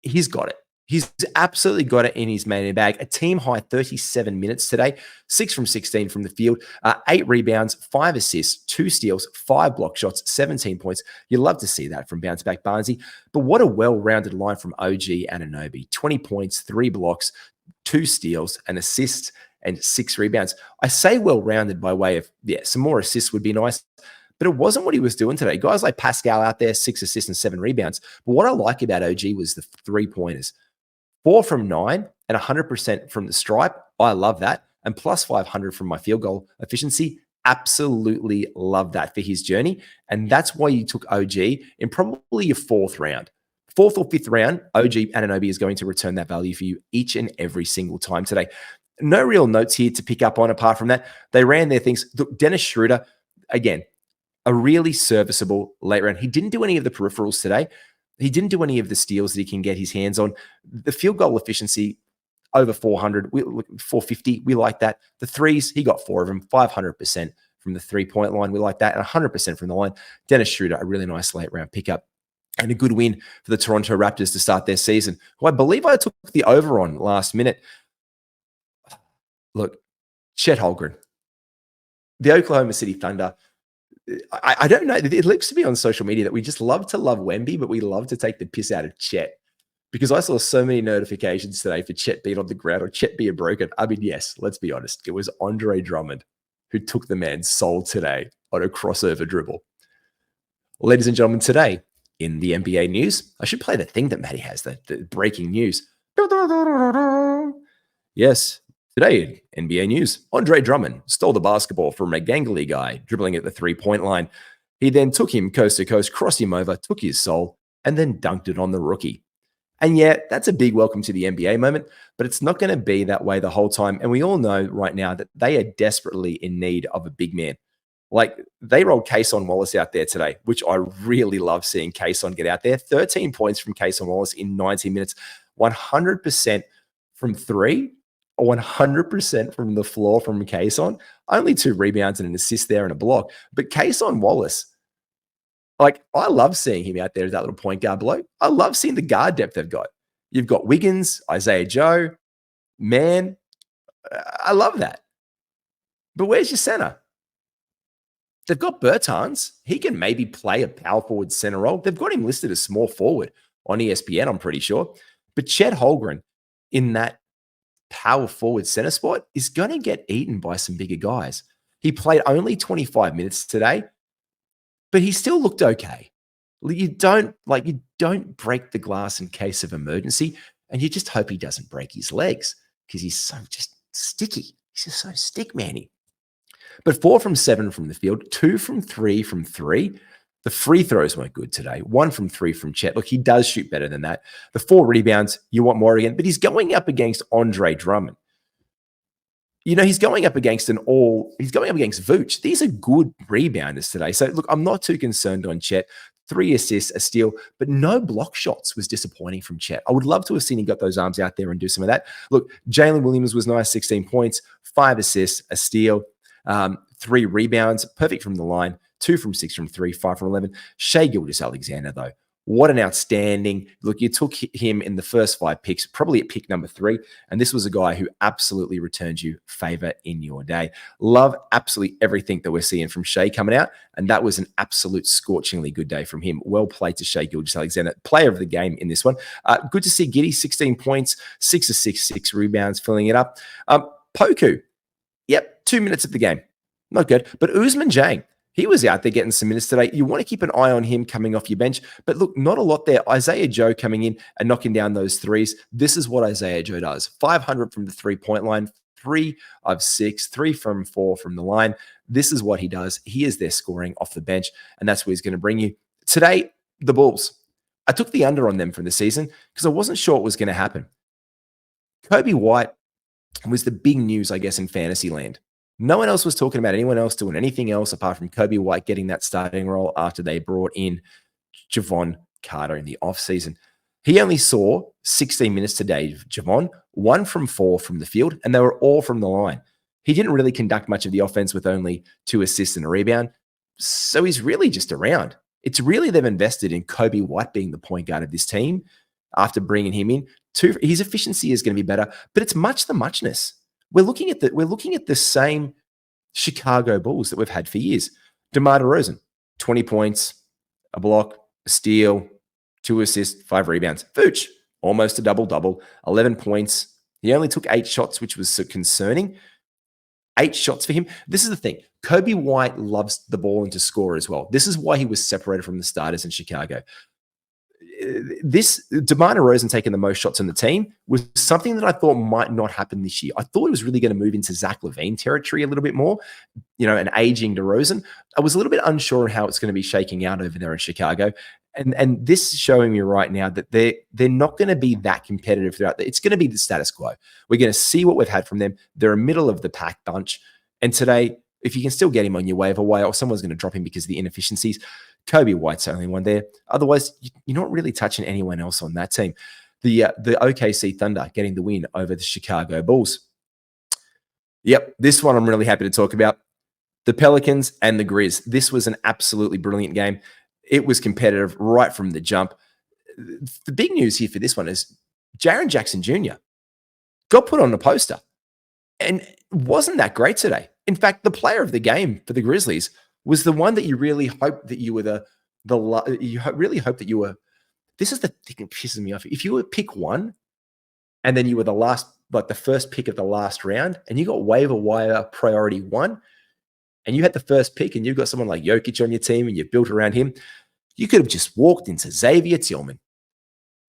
he's got it. He's absolutely got it in his man bag. A team high 37 minutes today, 6 from 16 from the field, 8 rebounds, 5 assists, 2 steals, 5 block shots, 17 points. You love to see that from bounce back Barnesy. But what a well-rounded line from OG Anunoby. 20 points, 3 blocks, 2 steals, an assist, and 6 rebounds. I say well-rounded by way of, some more assists would be nice. But it wasn't what he was doing today. Guys like Pascal out there, 6 assists and 7 rebounds. But what I like about OG was the 3-pointers. 4 from 9 and 100% from the stripe. I love that. And plus 500 from my field goal efficiency. Absolutely love that for his journey. And that's why you took OG in probably your 4th round. 4th or 5th round, OG Anunoby is going to return that value for you each and every single time today. No real notes here to pick up on apart from that. They ran their things. Look, Dennis Schroeder, again, a really serviceable late round. He didn't do any of the peripherals today. He didn't do any of the steals that he can get his hands on. The field goal efficiency, over 400, 450, we like that. The threes, he got 4 of them, 500% from the 3-point line. We like that, and 100% from the line. Dennis Schroeder, a really nice late round pickup. And a good win for the Toronto Raptors to start their season, who I believe I took the over on last minute. Look, Chet Holmgren, the Oklahoma City Thunder. I don't know. It looks to be on social media that we just love to love Wemby, but we love to take the piss out of Chet. Because I saw so many notifications today for Chet being on the ground or Chet being broken. I mean, yes, let's be honest. It was Andre Drummond who took the man's soul today on a crossover dribble. Ladies and gentlemen, today in the NBA news, I should play the thing that Matty has, the breaking news. Yes. Today in NBA news, Andre Drummond stole the basketball from a gangly guy dribbling at the 3-point line. He then took him coast to coast, crossed him over, took his soul, and then dunked it on the rookie. And yeah, that's a big welcome to the NBA moment, but it's not going to be that way the whole time. And we all know right now that they are desperately in need of a big man. Like, they rolled Cason Wallace out there today, which I really love seeing Cason get out there. 13 points from Cason Wallace in 90 minutes, 100% from 3. 100% from the floor from Cason. Only 2 rebounds and an assist there and a block. But Cason Wallace, like, I love seeing him out there as that little point guard bloke. I love seeing the guard depth they've got. You've got Wiggins, Isaiah Joe, man. I love that. But where's your center? They've got Bertans. He can maybe play a power forward center role. They've got him listed as small forward on ESPN, I'm pretty sure. But Chet Holmgren in that power forward center spot is going to get eaten by some bigger guys. He played only 25 minutes today, but he still looked okay. You don't break the glass in case of emergency, and you just hope he doesn't break his legs because he's so just sticky. He's just so stick-manny. But 4 from 7 from the field, 2 from 3 from 3. The free throws weren't good today. 1 from 3 from Chet. Look, he does shoot better than that. The 4 rebounds, you want more again, but he's going up against Andre Drummond. You know, he's going up against Vooch. These are good rebounders today. So, look, I'm not too concerned on Chet. 3 assists, a steal, but no block shots was disappointing from Chet. I would love to have seen him got those arms out there and do some of that. Look, Jalen Williams was nice, 16 points, 5 assists, a steal, 3 rebounds, perfect from the line. 2 from 6 from 3, 5 from 11. Shai Gilgeous-Alexander, though, what an outstanding look. You took him in the first 5 picks, probably at pick number 3. And this was a guy who absolutely returned you favor in your day. Love absolutely everything that we're seeing from Shai coming out. And that was an absolute scorchingly good day from him. Well played to Shai Gilgeous-Alexander, player of the game in this one. Good to see Giddy, 16 points, 6 assists, 6 rebounds, filling it up. Poku, yep, 2 minutes of the game. Not good. But Ousmane Dieng, he was out there getting some minutes today. You want to keep an eye on him coming off your bench. But look, not a lot there. Isaiah Joe coming in and knocking down those threes. This is what Isaiah Joe does. 500 from the 3-point line, 3 of 6, 3 from 4 from the line. This is what he does. He is there scoring off the bench, and that's where he's going to bring you. Today, the Bulls. I took the under on them for the season because I wasn't sure what was going to happen. Kobe White was the big news, I guess, in fantasy land. No one else was talking about anyone else doing anything else apart from Kobe White getting that starting role after they brought in Javon Carter in the offseason. He only saw 16 minutes today, Javon, 1 from 4 from the field, and they were all from the line. He didn't really conduct much of the offense with only 2 assists and a rebound. So he's really just around. It's really they've invested in Kobe White being the point guard of this team after bringing him in. His efficiency is going to be better, but it's much the muchness. We're looking at the same Chicago Bulls that we've had for years. DeMar DeRozan, 20 points, a block, a steal, 2 assists, 5 rebounds. Vooch, almost a double-double, 11 points. He only took 8 shots, which was so concerning. 8 shots for him. This is the thing. Kobe White loves the ball and to score as well. This is why he was separated from the starters in Chicago. This DeMar DeRozan taking the most shots on the team was something that I thought might not happen this year. I thought it was really going to move into Zach LaVine territory a little bit more, an aging DeRozan. I was a little bit unsure of how it's going to be shaking out over there in Chicago. And this is showing me right now that they're not going to be that competitive throughout. It's going to be the status quo. We're going to see what we've had from them. They're a middle of the pack bunch. And today, if you can still get him on your waiver wire or someone's going to drop him because of the inefficiencies, Kobe White's the only one there. Otherwise, you're not really touching anyone else on that team. The OKC Thunder getting the win over the Chicago Bulls. Yep, this one I'm really happy to talk about. The Pelicans and the Grizz. This was an absolutely brilliant game. It was competitive right from the jump. The big news here for this one is Jaren Jackson Jr. got put on the poster and wasn't that great today. In fact, the player of the game for the Grizzlies was the one that you really hoped that you were really hope that you were. This is the thing that pisses me off. If you were pick 1 and then you were the first pick of the last round and you got waiver wire priority 1 and you had the first pick and you've got someone like Jokic on your team and you've built around him, you could have just walked into Xavier Tillman,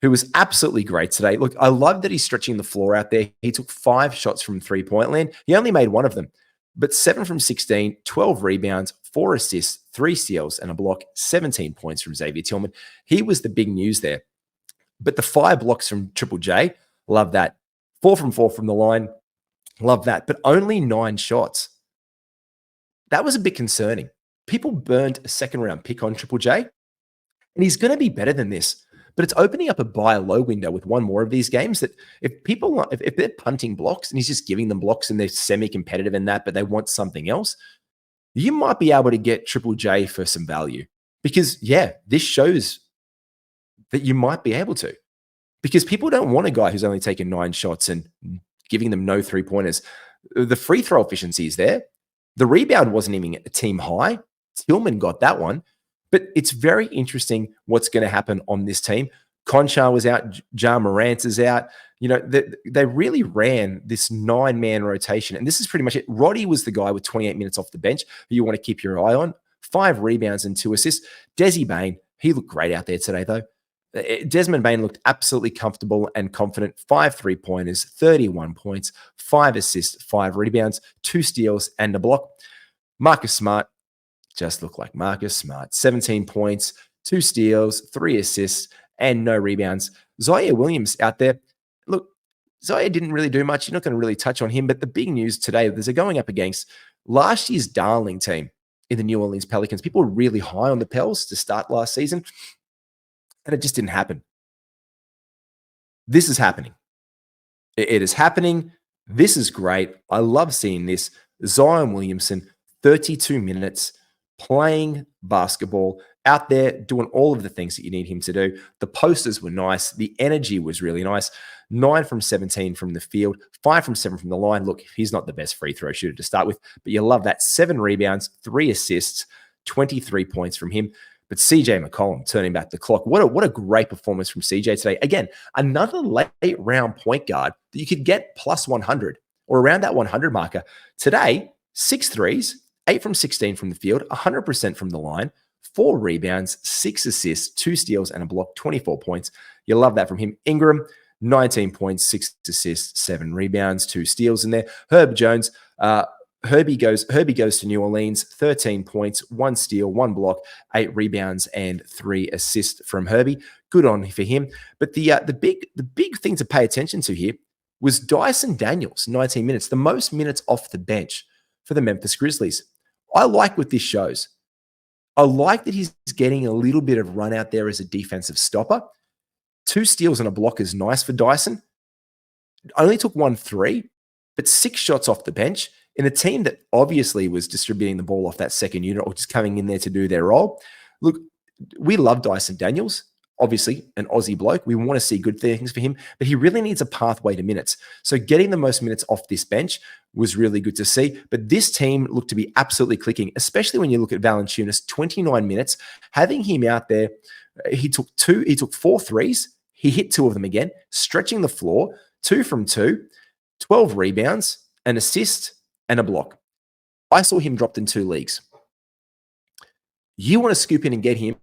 who was absolutely great today. Look, I love that he's stretching the floor out there. He took 5 shots from 3-point land. He only made 1 of them, but 7 from 16, 12 rebounds, 4 assists, 3 steals, and a block, 17 points from Xavier Tillman. He was the big news there. But the 5 blocks from Triple J, love that. 4 from 4 from the line, love that. But only 9 shots. That was a bit concerning. People burned a second-round pick on Triple J, and he's going to be better than this. But it's opening up a buy low window with one more of these games that if they're punting blocks and he's just giving them blocks and they're semi-competitive in that, but they want something else, you might be able to get Triple J for some value. Because, this shows that you might be able to. Because people don't want a guy who's only taken 9 shots and giving them no 3-pointers. The free throw efficiency is there. The rebound wasn't even a team high. Tillman got that one. But it's very interesting what's going to happen on this team. Conchar was out. Ja Morant is out. They really ran this 9-man rotation. And this is pretty much it. Roddy was the guy with 28 minutes off the bench who you want to keep your eye on. 5 rebounds and 2 assists. Desi Bane, he looked great out there today, though. Desmond Bane looked absolutely comfortable and confident. 5 3-pointers, 31 points, 5 assists, 5 rebounds, 2 steals, and a block. Marcus Smart just looked like Marcus Smart. 17 points, 2 steals, 3 assists, and no rebounds. Zaire Williams out there. Look, Zaire didn't really do much. You're not going to really touch on him, but the big news today is they're going up against last year's darling team in the New Orleans Pelicans. People were really high on the Pels to start last season, and it just didn't happen. This is happening. It is happening. This is great. I love seeing this. Zion Williamson, 32 minutes, playing basketball, out there doing all of the things that you need him to do. The posters were nice. The energy was really nice. 9 from 17 from the field, 5 from 7 from the line. Look, he's not the best free throw shooter to start with, but you love that. 7 rebounds, 3 assists, 23 points from him. But CJ McCollum turning back the clock. What a great performance from CJ today. Again, another late round point guard that you could get plus 100 or around that 100 marker. Today, 6 threes, 8 from 16 from the field, 100% from the line, 4 rebounds, 6 assists, 2 steals, and a block, 24 points. You love that from him. Ingram, 19 points, 6 assists, 7 rebounds, 2 steals in there. Herb Jones, Herbie goes to New Orleans, 13 points, 1 steal, 1 block, 8 rebounds, and 3 assists from Herbie. Good on for him. But the big thing to pay attention to here was Dyson Daniels, 19 minutes, the most minutes off the bench for the Memphis Grizzlies. I like what this shows. I like that he's getting a little bit of run out there as a defensive stopper. 2 steals and a block is nice for Dyson. Only took 1 3, but 6 shots off the bench in a team that obviously was distributing the ball off that second unit or just coming in there to do their role. Look, we love Dyson Daniels, obviously an Aussie bloke. We want to see good things for him, but he really needs a pathway to minutes. So getting the most minutes off this bench was really good to see. But this team looked to be absolutely clicking, especially when you look at Valanciunas, 29 minutes, having him out there. He took 4 threes. He hit 2 of them again, stretching the floor, 2 from 2, 12 rebounds, an assist, and a block. I saw him dropped in 2 leagues. You want to scoop in and get him,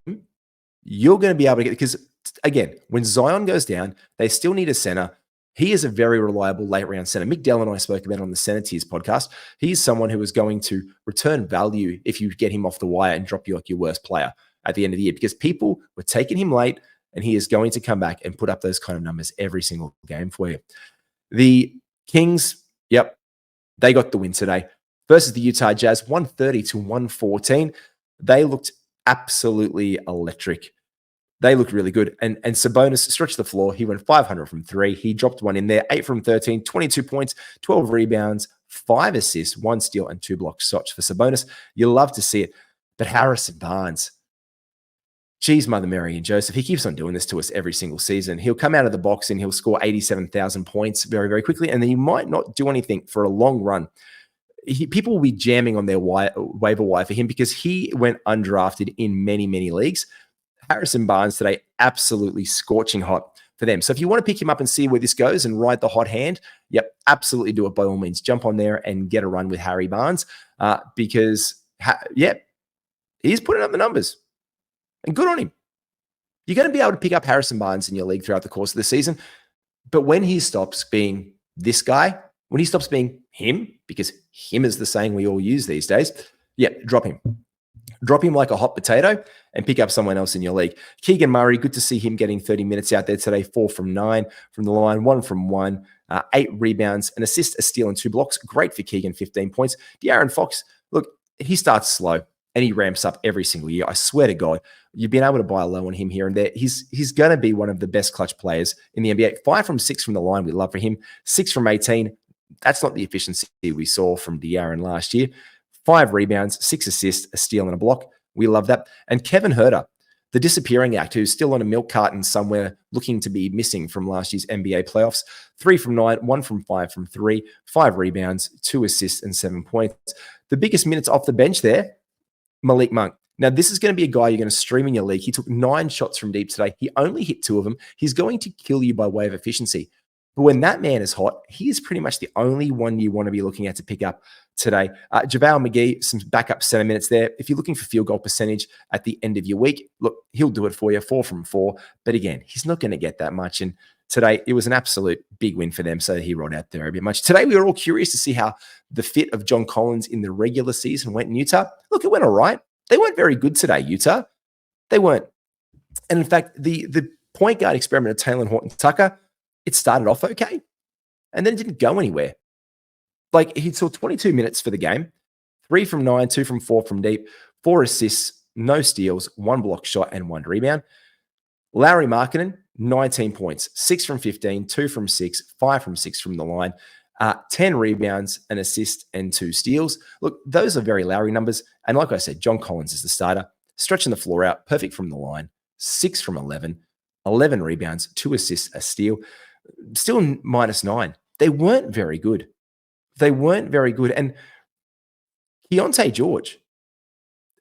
you're going to be able to get, because again, when Zion goes down, they still need a center. He is a very reliable late round center. Mick Dell and I spoke about on the Center Tiers podcast. He's someone who is going to return value if you get him off the wire and drop you like your worst player at the end of the year, because people were taking him late and he is going to come back and put up those kind of numbers every single game for you. The Kings, yep, they got the win today versus the Utah Jazz, 130-114. They looked absolutely electric. They looked really good. And Sabonis stretched the floor. He went 500 from 3. He dropped 1 in there, 8 from 13, 22 points, 12 rebounds, 5 assists, 1 steal, and 2 block shots for Sabonis. You love to see it. But Harrison Barnes, geez, Mother Mary and Joseph, he keeps on doing this to us every single season. He'll come out of the box and he'll score 87,000 points very, very quickly, and then he might not do anything for a long run. People will be jamming on their waiver wire for him because he went undrafted in many, many leagues. Harrison Barnes today, absolutely scorching hot for them. So if you want to pick him up and see where this goes and ride the hot hand, yep, absolutely do it by all means. Jump on there and get a run with Harry Barnes because, he's putting up the numbers. And good on him. You're going to be able to pick up Harrison Barnes in your league throughout the course of the season. But when he stops being this guy, when he stops being him, because him is the saying we all use these days, drop him. Drop him like a hot potato and pick up someone else in your league. Keegan Murray, good to see him getting 30 minutes out there today, 4 from 9 from the line, 1 from 1, 8 rebounds, an assist, a steal, and 2 blocks. Great for Keegan, 15 points. De'Aaron Fox, look, he starts slow and he ramps up every single year. I swear to God, you've been able to buy low on him here and there. He's going to be one of the best clutch players in the NBA. 5 from 6 from the line, we love for him. 6 from 18. That's not the efficiency we saw from De'Aaron last year. 5 rebounds, 6 assists, a steal, and a block. We love that. And Kevin Huerter, the disappearing act, who's still on a milk carton somewhere looking to be missing from last year's NBA playoffs. 3 from 9, 1 from 5 from 3, 5 rebounds, 2 assists, and 7 points. The biggest minutes off the bench there, Malik Monk. Now, this is going to be a guy you're going to stream in your league. He took 9 shots from deep today. He only hit 2 of them. He's going to kill you by way of efficiency. But when that man is hot, he is pretty much the only one you want to be looking at to pick up today. JaVale McGee, some backup center minutes there. If you're looking for field goal percentage at the end of your week, look, he'll do it for you, 4 from 4. But again, he's not going to get that much. And today, it was an absolute big win for them, so he rolled out there a bit much. Today, we were all curious to see how the fit of John Collins in the regular season went in Utah. Look, it went all right. They weren't very good today, Utah. They weren't. And in fact, the point guard experiment of Taylor Horton-Tucker, it started off okay, and then it didn't go anywhere. Like, he saw 22 minutes for the game, 3 from 9, 2 from 4 from deep, 4 assists, no steals, 1 block shot, and 1 rebound. Lauri Markkanen, 19 points, 6 from 15, 2 from 6, 5 from 6 from the line, 10 rebounds, an assist, and 2 steals. Look, those are very Lauri numbers. And like I said, John Collins is the starter, stretching the floor out, perfect from the line, 6 from 11, 11 rebounds, 2 assists, a steal. Still -9. They weren't very good. And Keontae George,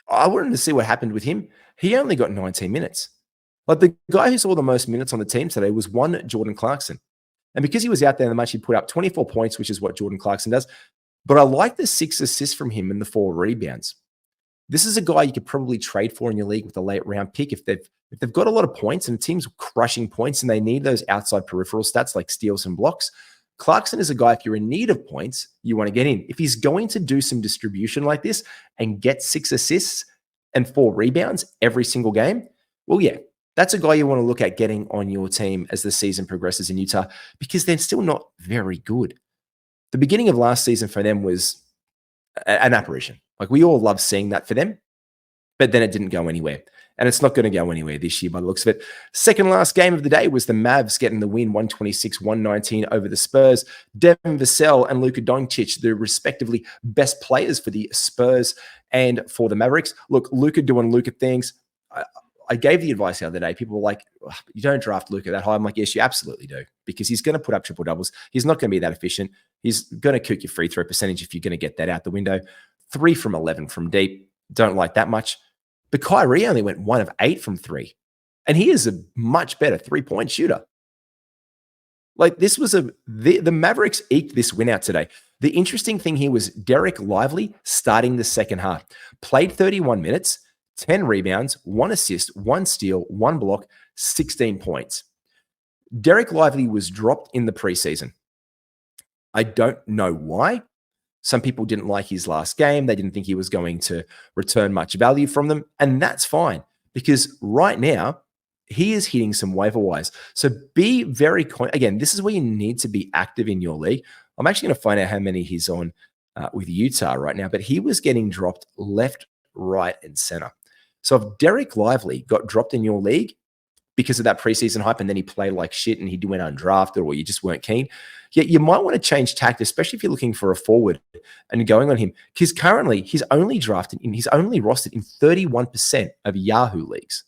I wanted to see what happened with him. He only got 19 minutes. Like, the guy who saw the most minutes on the team today was one Jordan Clarkson. And because he was out there in the match, he put up 24 points, which is what Jordan Clarkson does. But I like the 6 assists from him and the 4 rebounds. This is a guy you could probably trade for in your league with a late round pick if they've got a lot of points and the team's crushing points and they need those outside peripheral stats like steals and blocks. Clarkson is a guy, if you're in need of points, you want to get in. If he's going to do some distribution like this and get 6 assists and 4 rebounds every single game, well, yeah, that's a guy you want to look at getting on your team as the season progresses in Utah, because they're still not very good. The beginning of last season for them was an apparition. Like, we all love seeing that for them, but then it didn't go anywhere. And it's not going to go anywhere this year by the looks of it. Second last game of the day was the Mavs getting the win, 126-119 over the Spurs. Devin Vassell and Luka Doncic, the respectively best players for the Spurs and for the Mavericks. Look, Luka doing Luka things. I gave the advice the other day. People were like, you don't draft Luka that high. I'm like, yes, you absolutely do, because he's going to put up triple doubles. He's not going to be that efficient. He's going to cook your free throw percentage if you're going to get that out the window. 3 from 11 from deep. Don't like that much. But Kyrie only went 1 of 8 from 3. And he is a much better 3-point shooter. Like, this was the Mavericks eked this win out today. The interesting thing here was Derek Lively starting the second half. Played 31 minutes, 10 rebounds, 1 assist, 1 steal, 1 block, 16 points. Derek Lively was dropped in the preseason. I don't know why. Some people didn't like his last game. They didn't think he was going to return much value from them. And that's fine, because right now he is hitting some waiver wires. So be very, again, this is where you need to be active in your league. I'm actually going to find out how many he's on with Utah right now, but he was getting dropped left, right, and center. So if Derek Lively got dropped in your league because of that preseason hype, and then he played like shit and he went undrafted, or you just weren't keen, you might want to change tact, especially if you're looking for a forward and going on him, because currently he's only rostered in 31% of Yahoo leagues.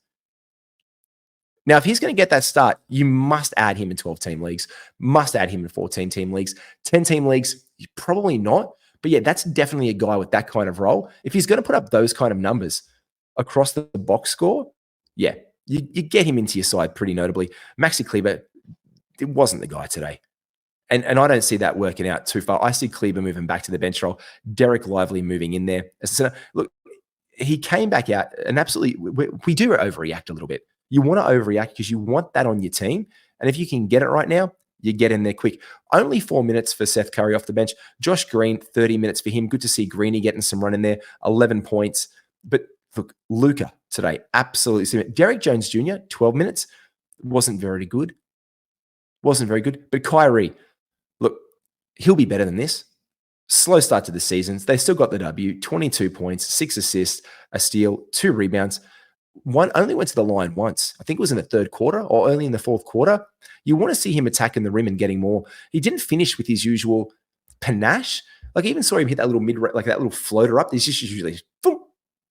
Now, if he's going to get that start, you must add him in 12-team leagues, must add him in 14-team leagues, 10-team leagues, probably not. But yeah, that's definitely a guy with that kind of role. If he's going to put up those kind of numbers across the box score, yeah, you get him into your side pretty notably. Maxi Kleber, it wasn't the guy today. And I don't see that working out too far. I see Kleber moving back to the bench role, Derek Lively moving in there. Look, he came back out, and absolutely, we do overreact a little bit. You want to overreact because you want that on your team. And if you can get it right now, you get in there quick. Only 4 minutes for Seth Curry off the bench. Josh Green, 30 minutes for him. Good to see Greeny getting some run in there, 11 points. But look, Luka today, absolutely. Derek Jones Jr., 12 minutes, wasn't very good. But Kyrie, look, he'll be better than this. Slow start to the season. They still got the W, 22 points, 6 assists, a steal, 2 rebounds. One only went to the line once. I think it was in the third quarter or early in the fourth quarter. You want to see him attacking the rim and getting more. He didn't finish with his usual panache. Like, I even saw him hit that little like that little floater up. He's just usually boom,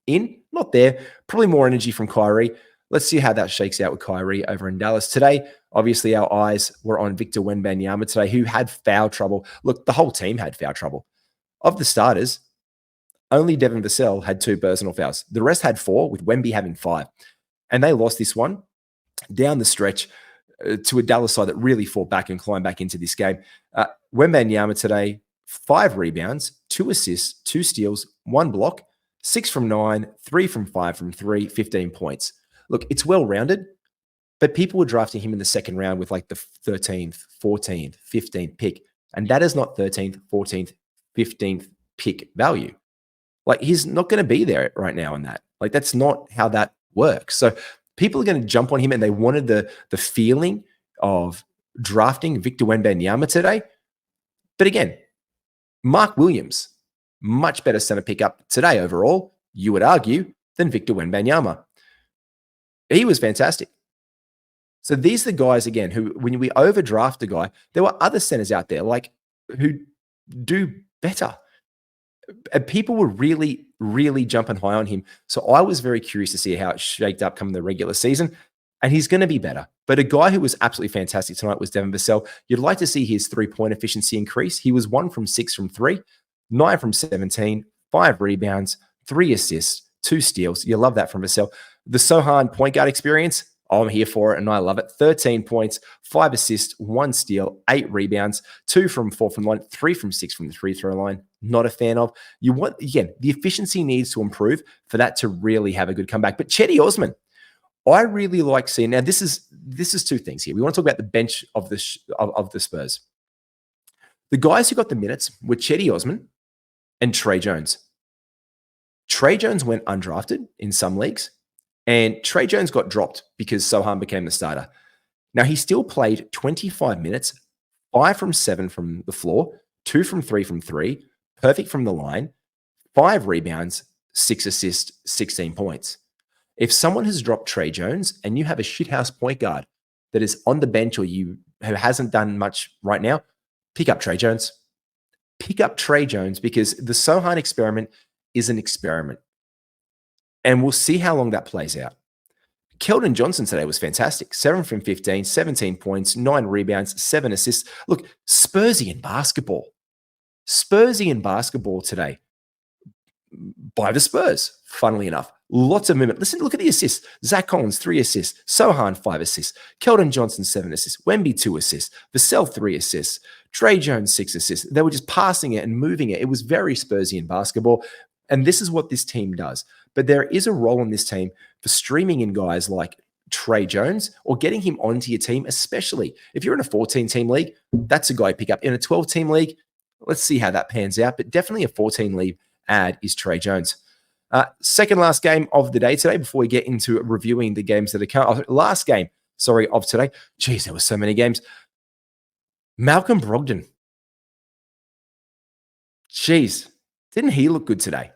in, not there. Probably more energy from Kyrie. Let's see how that shakes out with Kyrie over in Dallas. Today, obviously, our eyes were on Victor Wembanyama today, who had foul trouble. Look, the whole team had foul trouble. Of the starters, only Devin Vassell had 2 personal fouls. The rest had 4, with Wemby having 5. And they lost this one down the stretch to a Dallas side that really fought back and climbed back into this game. Wembanyama today, 5 rebounds, 2 assists, 2 steals, 1 block, 6 from 9, 3 from 5 from 3, 15 points. Look, it's well-rounded, but people were drafting him in the second round with like the 13th, 14th, 15th pick. And that is not 13th, 14th, 15th pick value. Like, he's not going to be there right now in that. Like, that's not how that works. So people are going to jump on him, and they wanted the feeling of drafting Victor Wembanyama today. But again, Mark Williams, much better center pickup today overall, you would argue, than Victor Wembanyama. He was fantastic. So these are the guys, again, who, when we overdraft a guy, there were other centers out there like who do better. And people were really, really jumping high on him. So I was very curious to see how it shaped up coming the regular season. And he's going to be better. But a guy who was absolutely fantastic tonight was Devin Vassell. You'd like to see his 3-point efficiency increase. He was 1 from 6 from 3, 9 from 17, 5 rebounds, 3 assists, 2 steals. You love that from Vassell. The Sohan point guard experience, I'm here for it, and I love it. 13 points, 5 assists, 1 steal, 8 rebounds, 2 from 4 from the line, 3 from 6 from the free throw line. Not a fan of. You want, again, the efficiency needs to improve for that to really have a good comeback. But Cedi Osman, I really like seeing. Now, this is 2 things here. We want to talk about the bench of the Spurs. The guys who got the minutes were Cedi Osman and Tre Jones. Tre Jones went undrafted in some leagues, and Tre Jones got dropped because Sohan became the starter. Now, he still played 25 minutes, 5 from 7 from the floor, 2 from 3 from 3, perfect from the line, 5 rebounds, 6 assists, 16 points. If someone has dropped Trey Jones and you have a shithouse point guard that is on the bench or who hasn't done much right now, pick up Trey Jones. Pick up Trey Jones because the Sohan experiment is an experiment. And we'll see how long that plays out. Keldon Johnson today was fantastic. 7 from 15, 17 points, 9 rebounds, 7 assists. Look, Spursian basketball. Spursian basketball today by the Spurs, funnily enough. Lots of movement. Listen, look at the assists. Zach Collins, 3 assists. Sohan, 5 assists. Keldon Johnson, 7 assists. Wemby, 2 assists. Vassell, 3 assists. Trey Jones, 6 assists. They were just passing it and moving it. It was very Spursian basketball. And this is what this team does. But there is a role in this team for streaming in guys like Trey Jones or getting him onto your team, especially if you're in a 14-team league. That's a guy pick up. In a 12-team league, let's see how that pans out. But definitely a 14-league ad is Trey Jones. Second last game of the day today before we get into reviewing the games that are coming. Last game, of today. Jeez, there were so many games. Malcolm Brogdon. Jeez, didn't he look good today?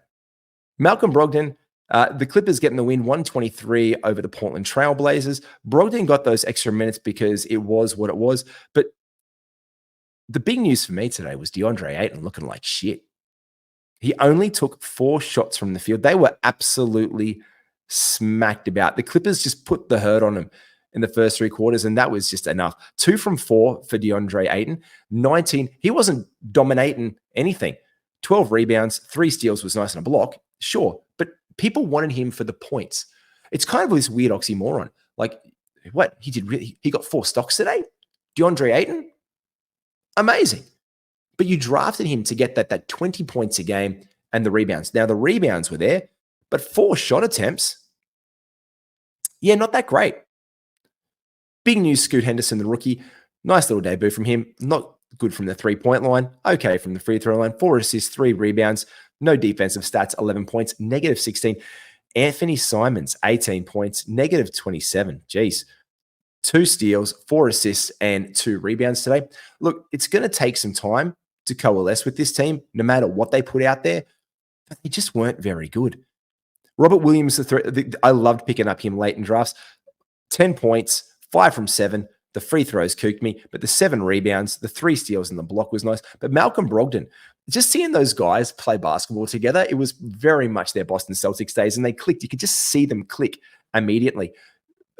Malcolm Brogdon, the Clippers getting the win, 123 over the Portland Trail Blazers. Brogdon got those extra minutes because it was what it was. But the big news for me today was DeAndre Ayton looking like shit. He only took 4 shots from the field. They were absolutely smacked about. The Clippers just put the hurt on him in the first 3 quarters, and that was just enough. 2 from 4 for DeAndre Ayton. 19. He wasn't dominating anything. 12 rebounds, 3 steals was nice and a block. Sure, but people wanted him for the points. It's kind of this weird oxymoron. Like, what? He got 4 stocks today? DeAndre Ayton? Amazing. But you drafted him to get that 20 points a game and the rebounds. Now, the rebounds were there, but 4 shot attempts, yeah, not that great. Big news, Scoot Henderson, the rookie. Nice little debut from him. Not good from the 3-point line. Okay from the free throw line. 4 assists, 3 rebounds. No defensive stats, 11 points, negative 16. Anthony Simons, 18 points, negative 27. Jeez. 2 steals, 4 assists, and 2 rebounds today. Look, it's going to take some time to coalesce with this team, no matter what they put out there, but they just weren't very good. Robert Williams, I loved picking up him late in drafts. 10 points, 5 from 7. The free throws cooked me, but the 7 rebounds, the 3 steals, and the block was nice. But Malcolm Brogdon, just seeing those guys play basketball together, it was very much their Boston Celtics days, and they clicked. You could just see them click immediately.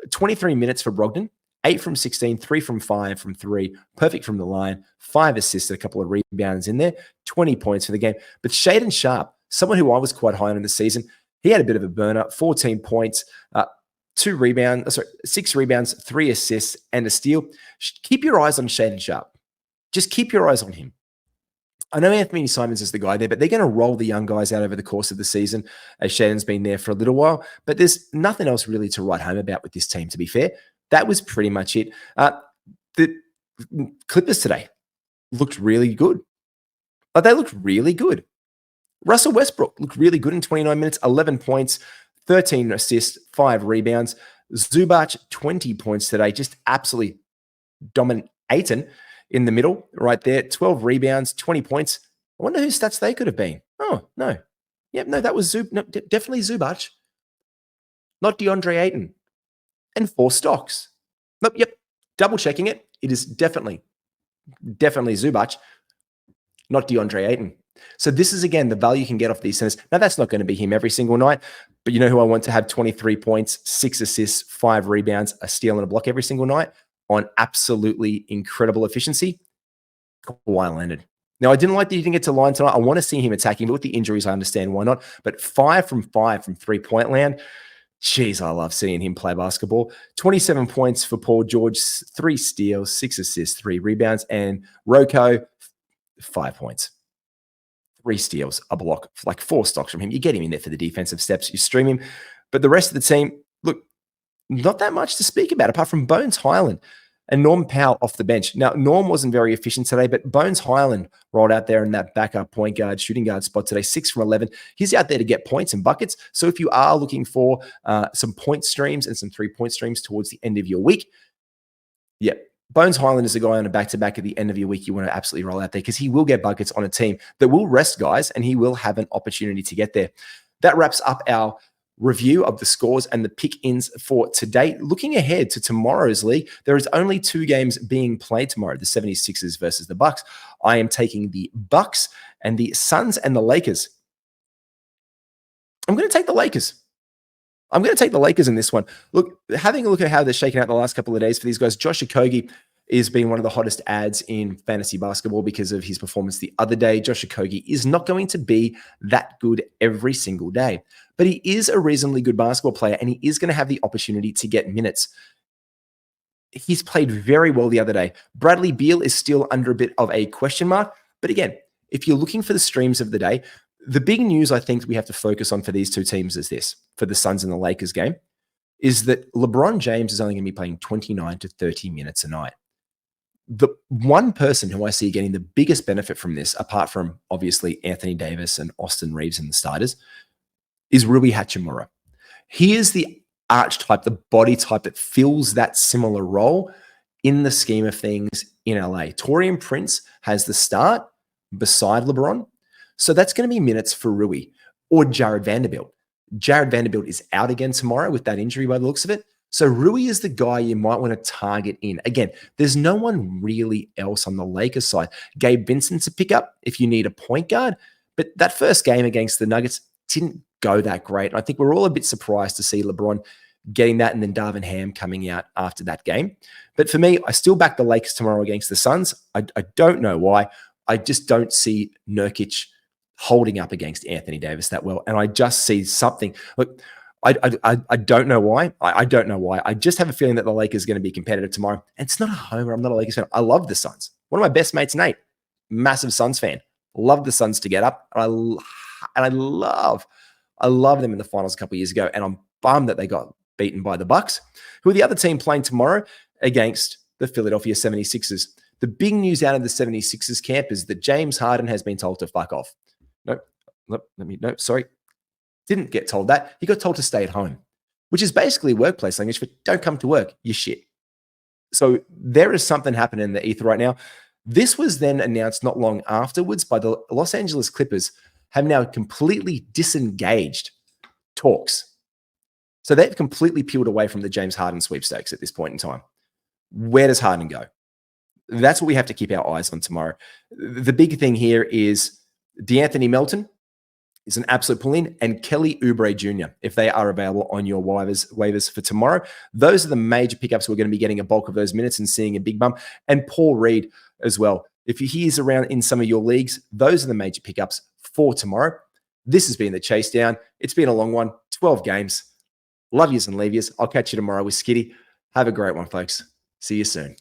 23 minutes for Brogdon. 8 from 16, 3 from 5 from 3, perfect from the line, 5 assists, a couple of rebounds in there, 20 points for the game. But Shaedon Sharpe, someone who I was quite high on in the season, he had a bit of a burner, 14 points, 6 rebounds, 3 assists, and a steal. Keep your eyes on Shaedon Sharpe. Just keep your eyes on him. I know Anthony Simons is the guy there, but they're going to roll the young guys out over the course of the season, as Shaedon's been there for a little while. But there's nothing else really to write home about with this team, to be fair. That was pretty much it. The Clippers today looked really good. They looked really good. Russell Westbrook looked really good in 29 minutes, 11 points, 13 assists, 5 rebounds. Zubac, 20 points today, just absolutely dominating in the middle right there. 12 rebounds, 20 points. I wonder whose stats they could have been. Oh, no. Yep, no, that was definitely Zubac, not DeAndre Ayton. And 4 stocks. Nope, yep. Double checking it. It is definitely Zubac, not DeAndre Ayton. So this is, again, the value you can get off these centers. Now, that's not going to be him every single night, but you know who I want to have 23 points, 6 assists, 5 rebounds, a steal, and a block every single night on absolutely incredible efficiency? Kawhi Leonard. Now, I didn't like that he didn't get to line tonight. I want to see him attacking, but with the injuries, I understand why not. But 5 from 5 from 3-point land. Jeez, I love seeing him play basketball. 27 points for Paul George, 3 steals, 6 assists, 3 rebounds, and Rocco, 5 points, 3 steals, a block, like 4 stocks from him. You get him in there for the defensive steps, you stream him. But the rest of the team, look, not that much to speak about, apart from Bones Highland and Norm Powell off the bench. Now, Norm wasn't very efficient today, but Bones Highland rolled out there in that backup point guard, shooting guard spot today, 6 from 11. He's out there to get points and buckets. So if you are looking for some point streams and some 3-point streams towards the end of your week, yeah, Bones Highland is a guy on a back-to-back at the end of your week you want to absolutely roll out there because he will get buckets on a team that will rest guys and he will have an opportunity to get there. That wraps up our review of the scores and the pick-ins for today. Looking ahead to tomorrow's league, there is only 2 games being played tomorrow, the 76ers versus the Bucks. I am taking the Bucks and the Suns and the Lakers. I'm going to take the Lakers. I'm going to take the Lakers in this one. Look, having a look at how they're shaking out the last couple of days for these guys, Josh Okogie is being one of the hottest ads in fantasy basketball because of his performance the other day. Josh Okogie is not going to be that good every single day, but he is a reasonably good basketball player and he is going to have the opportunity to get minutes. He's played very well the other day. Bradley Beal is still under a bit of a question mark, but again, if you're looking for the streams of the day, the big news I think we have to focus on for these 2 teams is this, for the Suns and the Lakers game, is that LeBron James is only going to be playing 29 to 30 minutes a night. The one person who I see getting the biggest benefit from this, apart from obviously Anthony Davis and Austin Reeves and the starters, is Rui Hachimura. He is the archetype, the body type that fills that similar role in the scheme of things in LA. Taurean Prince has the start beside LeBron. So that's going to be minutes for Rui or Jared Vanderbilt. Jared Vanderbilt is out again tomorrow with that injury by the looks of it. So Rui is the guy you might want to target in. Again, there's no one really else on the Lakers side. Gabe Vincent's a pickup if you need a point guard. But that first game against the Nuggets didn't go that great. And I think we're all a bit surprised to see LeBron getting that and then Darvin Ham coming out after that game. But for me, I still back the Lakers tomorrow against the Suns. I don't know why. I just don't see Nurkic holding up against Anthony Davis that well. And I just see something. Look, I don't know why. I don't know why. I just have a feeling that the Lakers are going to be competitive tomorrow. And it's not a homer. I'm not a Lakers fan. I love the Suns. One of my best mates, Nate, massive Suns fan. Love the Suns to get up. And I love them in the finals a couple of years ago. And I'm bummed that they got beaten by the Bucks, who are the other team playing tomorrow against the Philadelphia 76ers. The big news out of the 76ers camp is that James Harden has been told to fuck off. Sorry. Didn't get told that. He got told to stay at home, which is basically workplace language for don't come to work, you shit. So there is something happening in the ether right now. This was then announced not long afterwards by the Los Angeles Clippers have now completely disengaged talks. So they've completely peeled away from the James Harden sweepstakes at this point in time. Where does Harden go? That's what we have to keep our eyes on tomorrow. The big thing here is DeAnthony Melton is an absolute pull-in, and Kelly Oubre Jr., if they are available on your waivers for tomorrow. Those are the major pickups. We're going to be getting a bulk of those minutes and seeing a big bump. And Paul Reed as well. If he is around in some of your leagues, those are the major pickups for tomorrow. This has been the Chasedown. It's been a long one, 12 games. Love yous and leave yous. I'll catch you tomorrow with Skitty. Have a great one, folks. See you soon.